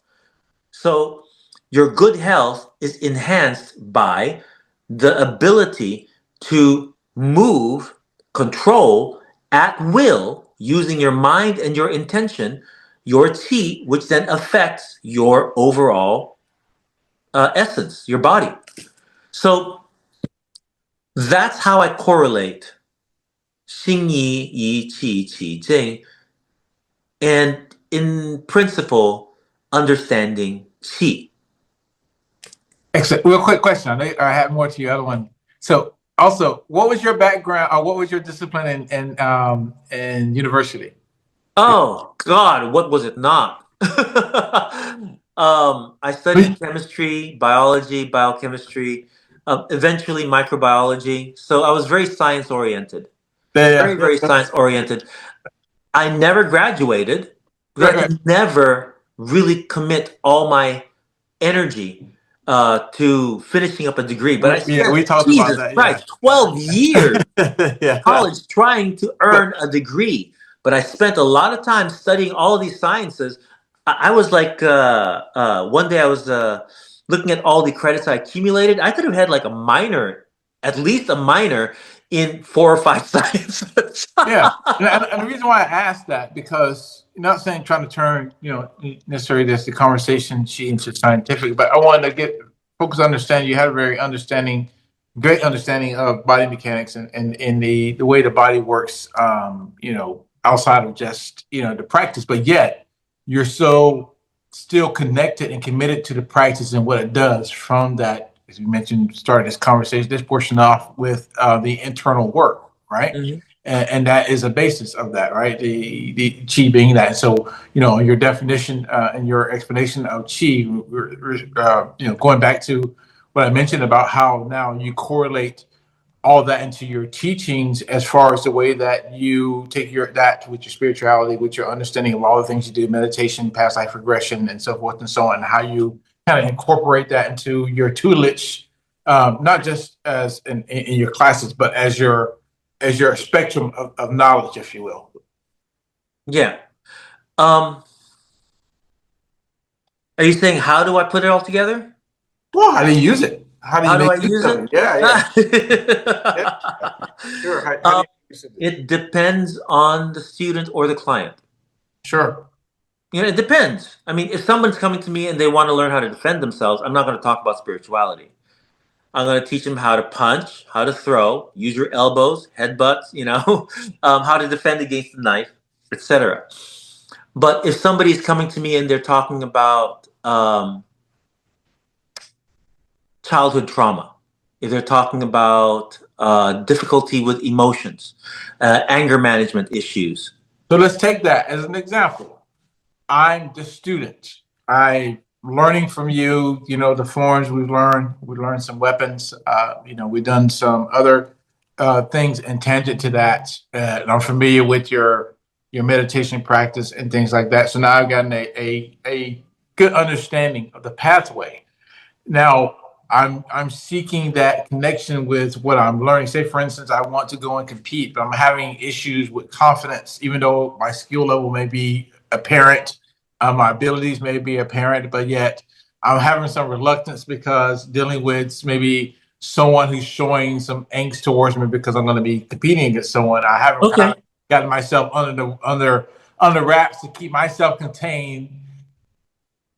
So your good health is enhanced by the ability to move, control at will using your mind and your intention, your qi, which then affects your overall essence, your body. So that's how I correlate Xing Yi, Yi, Qi, Qi, Jing, and in principle, understanding Qi. Excellent. Real quick question. I know I have more to your other one. So, also, what was your background, or what was your discipline in university? Oh, God, what was it not? I studied chemistry, biology, biochemistry, eventually microbiology. So I was very science oriented, Yeah, very, yeah. very science oriented. I never graduated because Right, I right. could never really commit all my energy to finishing up a degree. But I Yeah, spent, we talked about Jesus that. Yeah, Christ, 12 years yeah, in yeah. college trying to But earn a degree. But I spent a lot of time studying all of these sciences. I was like, one day I was looking at all the credits I accumulated. I could have had like a minor, at least a minor in 4 or 5 sciences. yeah, and the reason why I asked that, because you're not saying trying to turn, necessarily this the conversation she into scientific, but I wanted to get focus understanding. You had a very great understanding of body mechanics and in the way the body works. Outside of just the practice, but yet you're so still connected and committed to the practice and what it does from that. As you mentioned, started this conversation, this portion off with the internal work, right? Mhm. And that is a basis of that, right? The chi being that. So your definition and your explanation of chi, going back to what I mentioned about how now you correlate all that into your teachings as far as the way that you take that with your spirituality, with your understanding of all the things you do, meditation, past life regression, and so forth and so on, and how you kind of incorporate that into your tutelage, not just as in your classes, but as your spectrum of knowledge, if you will. Yeah. Um, are you saying how do I put it all together? Well, how do you use it? How do you How do I make use use of it? it? Yeah, yeah, yeah. Sure. How do um, you use it? it depends on the student or the client. Sure. It depends. I mean, if someone's coming to me and they want to learn how to defend themselves, I'm not going to talk about spirituality. I'm going to teach them how to punch, how to throw, use your elbows, headbutts, how to defend against the knife, etc. But if somebody's coming to me and they're talking about childhood trauma, if they're talking about difficulty with emotions, anger management issues. So let's take that as an example. I'm the student. I'm learning from you. The forms we've learned. We learned some weapons. We've done some other things in tangent to that. And I'm familiar with your meditation practice and things like that. So now I've gotten a good understanding of the pathway. Now I'm seeking that connection with what I'm learning. Say, for instance, I want to go and compete, but I'm having issues with confidence, even though my skill level may be apparent, my abilities may be apparent, but yet I'm having some reluctance because dealing with maybe someone who's showing some angst towards me because I'm going to be competing against someone. I haven't kind Okay. of gotten myself under wraps to keep myself contained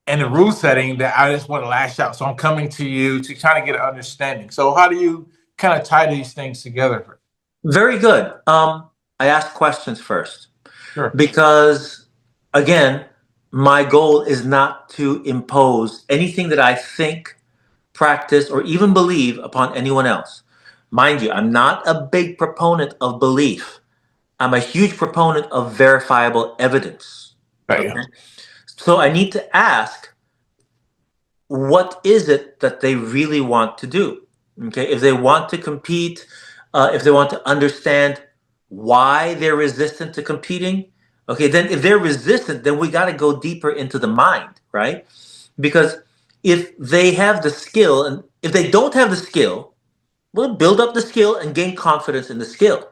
in the rule setting that I just want to lash out. So I'm coming to you to kind of get an understanding. So how do you kind of tie these things together? Very good. I ask questions first Sure. because, again, my goal is not to impose anything that I think, practice, or even believe upon anyone else. Mind you, I'm not a big proponent of belief. I'm a huge proponent of verifiable evidence. Right. Okay. So I need to ask, what is it that they really want to do? Okay. If they want to compete, if they want to understand why they're resistant to competing, okay, then if they're resistant, then we got to go deeper into the mind, right? Because if they have the skill, and if they don't have the skill, we'll build up the skill and gain confidence in the skill.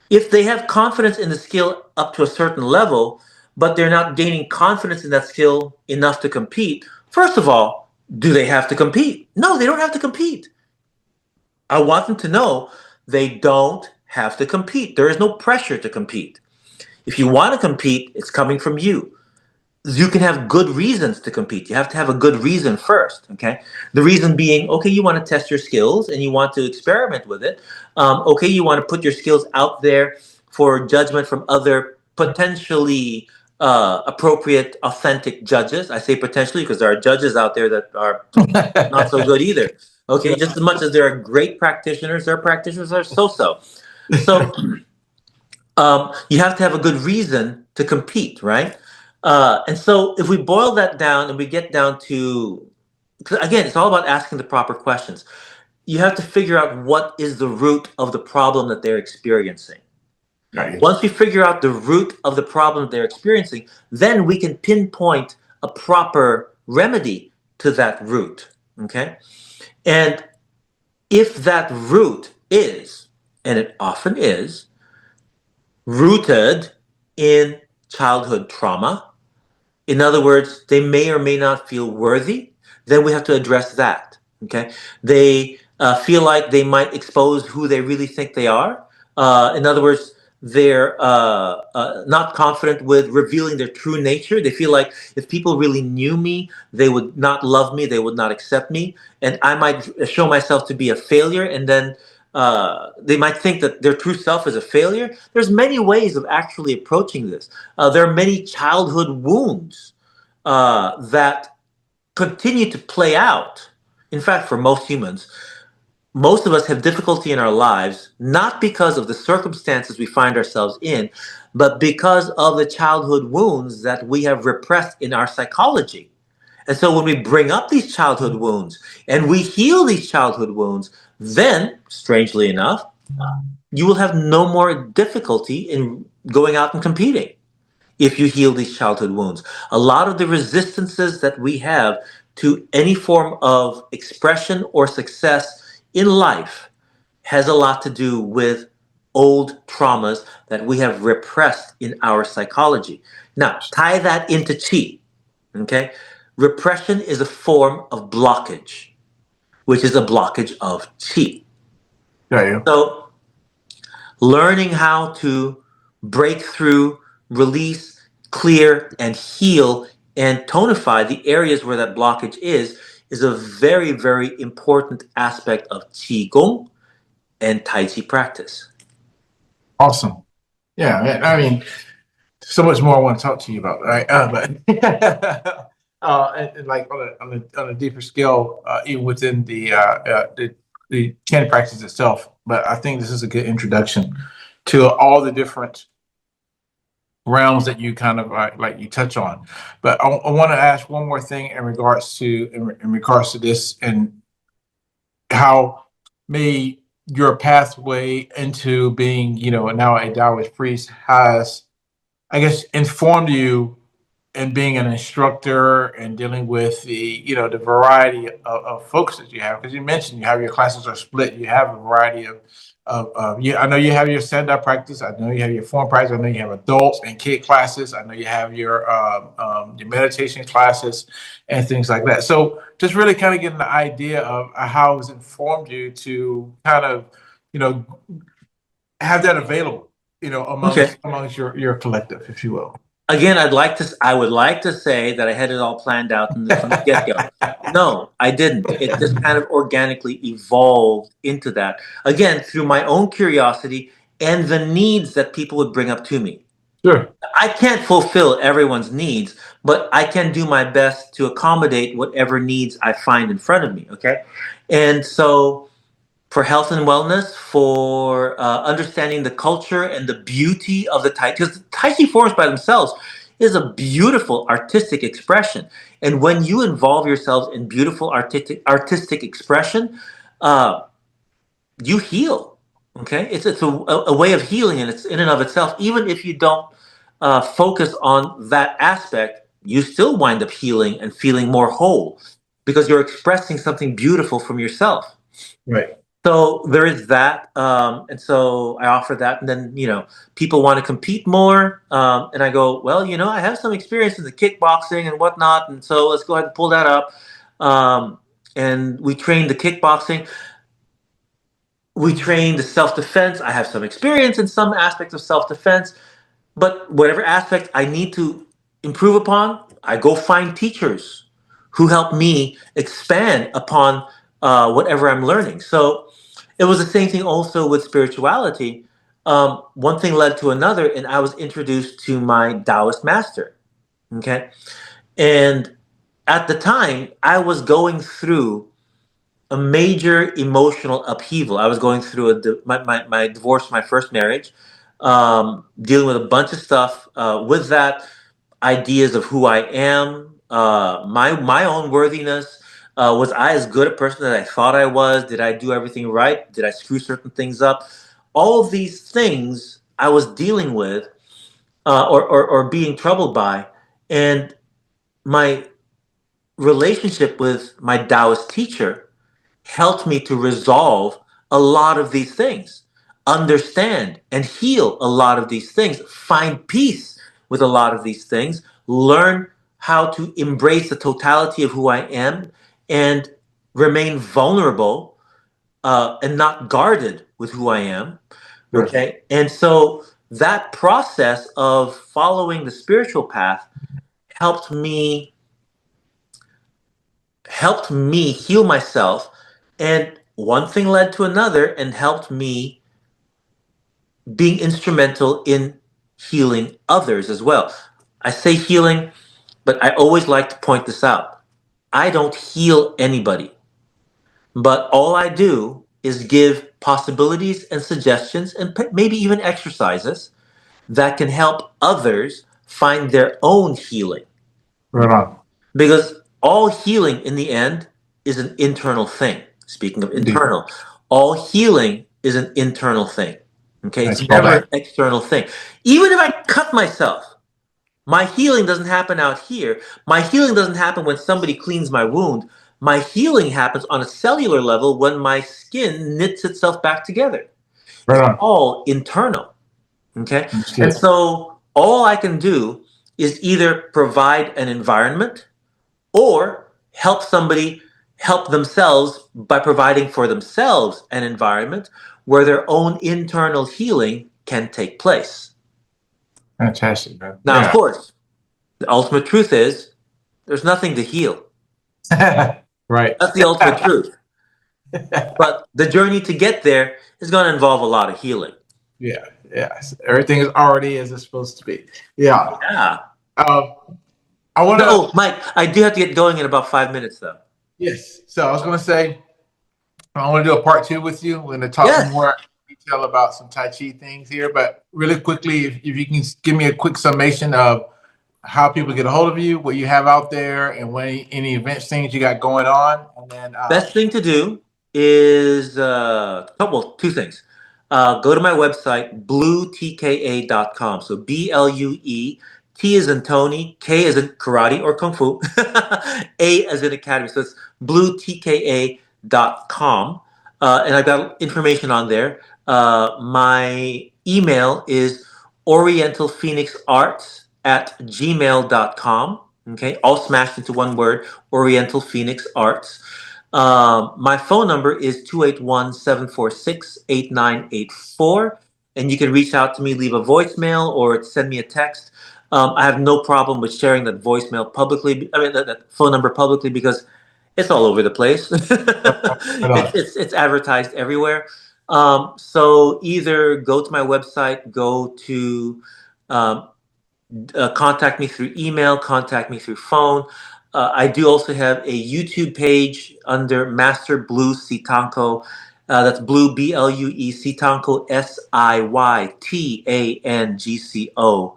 If they have confidence in the skill up to a certain level, but they're not gaining confidence in that skill enough to compete, first of all, do they have to compete? No, they don't have to compete. I want them to know they don't have to compete. There is no pressure to compete. If you want to compete, it's coming from you. You can have good reasons to compete. You have to have a good reason first. Okay, the reason being, okay, you want to test your skills and you want to experiment with it. Okay, you want to put your skills out there for judgment from other potentially appropriate, authentic judges. I say potentially because there are judges out there that are not so good either. Okay, just as much as there are great practitioners, there are practitioners that are so-so. So you have to have a good reason to compete, right? And so if we boil that down and we get down to, 'cause again, it's all about asking the proper questions. You have to figure out what is the root of the problem that they're experiencing. Right. Once we figure out the root of the problem that they're experiencing, then we can pinpoint a proper remedy to that root. Okay. And if that root is, and it often is, rooted in childhood trauma, in other words, they may or may not feel worthy, then we have to address that. Okay. They feel like they might expose who they really think they are. In other words, they're not confident with revealing their true nature. They feel like if people really knew me, they would not love me, they would not accept me, and I might show myself to be a failure, and then they might think that their true self is a failure. There's many ways of actually approaching this. There are many childhood wounds that continue to play out. In fact, for most humans, most of us have difficulty in our lives, not because of the circumstances we find ourselves in, but because of the childhood wounds that we have repressed in our psychology. And so when we bring up these childhood wounds and we heal these childhood wounds, then, strangely enough, you will have no more difficulty in going out and competing if you heal these childhood wounds. A lot of the resistances that we have to any form of expression or success in life has a lot to do with old traumas that we have repressed in our psychology. Now, tie that into chi. Okay? Repression is a form of blockage, which is a blockage of chi. Yeah. So, learning how to break through, release, clear, and heal and tonify the areas where that blockage is a very, very important aspect of Qigong and Tai Chi practice. Awesome. Yeah. I mean, so much more I want to talk to you about, right? But and like on a deeper scale, even within the Chen practice itself. But I think this is a good introduction to all the different realms that you kind of like you touch on. But I want to ask one more thing in regards to this and how may your pathway into being, now a Taoist priest has, I guess, informed you and being an instructor and dealing with the variety of folks that you have, because you mentioned you have your classes are split, you have a variety of I know you have your stand-up practice, I know you have your form practice, I know you have adults and kid classes, I know you have your meditation classes and things like that. So just really kind of getting the idea of how it's informed you to kind of you know have that available Okay. amongst your collective, if you will. Again, I would like to say that I had it all planned out from the get-go. No, I didn't. It just kind of organically evolved into that. Again, through my own curiosity and the needs that people would bring up to me. Sure. I can't fulfill everyone's needs, but I can do my best to accommodate whatever needs I find in front of me. Okay. And so for health and wellness, for understanding the culture and the beauty of the Tai, because Tai Chi forms by themselves is a beautiful artistic expression. And when you involve yourselves in beautiful artistic expression, uh, you heal. Okay, it's a way of healing, and it's in and of itself. Even if you don't focus on that aspect, you still wind up healing and feeling more whole because you're expressing something beautiful from yourself. Right. So there is that, and so I offer that, and then people want to compete more, and I go, well, I have some experience in the kickboxing and whatnot, and so let's go ahead and pull that up, and we train the kickboxing. We train the self-defense. I have some experience in some aspects of self-defense, but whatever aspect I need to improve upon, I go find teachers who help me expand upon whatever I'm learning. So it was the same thing also with spirituality. One thing led to another, and I was introduced to my Taoist master. Okay. And at the time, I was going through a major emotional upheaval. I was going through my divorce, my first marriage, dealing with a bunch of stuff. With that, ideas of who I am, my own worthiness. Was I as good a person as I thought I was? Did I do everything right? Did I screw certain things up? All of these things I was dealing with, or being troubled by, and my relationship with my Taoist teacher helped me to resolve a lot of these things, understand and heal a lot of these things, find peace with a lot of these things, learn how to embrace the totality of who I am and remain vulnerable, and not guarded with who I am. Sure. Okay. And so that process of following the spiritual path helped me heal myself, and one thing led to another and helped me being instrumental in healing others as well. I say healing, but I always like to point this out. I don't heal anybody, but all I do is give possibilities and suggestions and maybe even exercises that can help others find their own healing. Right on. Because all healing in the end is an internal thing. Speaking of Indeed. internal, all healing is an internal thing. Okay, Nice it's never callback. an external thing. Even if I cut myself, my healing doesn't happen out here. My healing doesn't happen when somebody cleans my wound. My healing happens on a cellular level when my skin knits itself back together. Right It's on. all internal. Okay, That's and good. so all I can do is either provide an environment or help somebody help themselves by providing for themselves an environment where their own internal healing can take place. Fantastic, man. Now, of Yeah. course, the ultimate truth is there's nothing to heal. Right. That's the ultimate truth. But the journey to get there is going to involve a lot of healing. Yeah. Yes. Everything is already as it's supposed to be. Yeah. Yeah. I want to. Oh, Mike, I do have to get going in about 5 minutes, though. Yes. So I was going to say, I want to do a part two with you. We're going to talk Yes. more detail about some Tai Chi things here, but really quickly, if you can give me a quick summation of how people get a hold of you, what you have out there, and when any events, things you got going on, and then Best thing to do is two things. Go to my website, bluetka.com. So T as in Tony, K as in karate or kung fu, A as in academy. So it's bluetka.com. And I've got information on there. My email is orientalphoenixarts@gmail.com. Okay, all smashed into one word, Oriental Phoenix Arts. My phone number is 281-746-8984. And you can reach out to me, leave a voicemail, or send me a text. I have no problem with sharing that voicemail publicly. I mean, that phone number publicly because it's all over the place. It's advertised everywhere. So either go to my website, go to contact me through email, contact me through phone. I do also have a YouTube page under Master Blue Siytangco. That's Blue Blue Siytangco Siytangco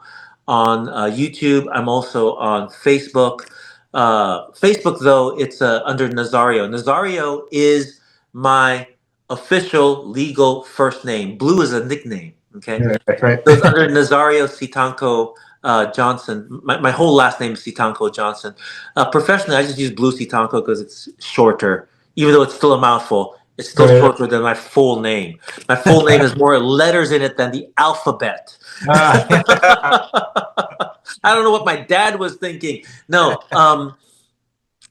on YouTube. I'm also on Facebook. Facebook though it's under Nazario. Nazario is my official legal first name. Blue is a nickname. Okay, Yeah, that's right. so it's under Nazario Siytangco-Johnson. My whole last name is Siytangco-Johnson. Professionally, I just use Blue Siytangco because it's shorter. Even though it's still a mouthful, it's still shorter than my full name. My full name has more letters in it than the alphabet. I don't know what my dad was thinking. No,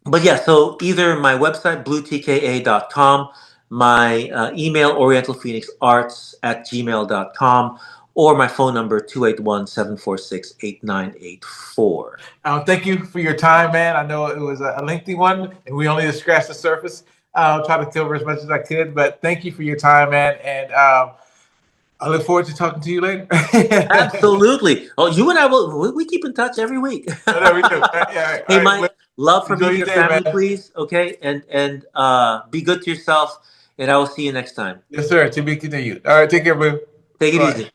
but yeah, so either my website, bluetka.com, my email, orientalphoenixarts@gmail.com, or my phone number, 281-746-8984. Thank you for your time, man. I know it was a lengthy one, and we only just scratched the surface. I'll try to cover as much as I could, but thank you for your time, man. And I look forward to talking to you later. Absolutely. Oh, you and I we keep in touch every week. There we go. Yeah, Hey, Mike, love from you to your family, man. please. Okay, and be good to yourself, and I will see you next time. Yes, sir. To be continued. All right, take care, boo. Take it Bye. easy.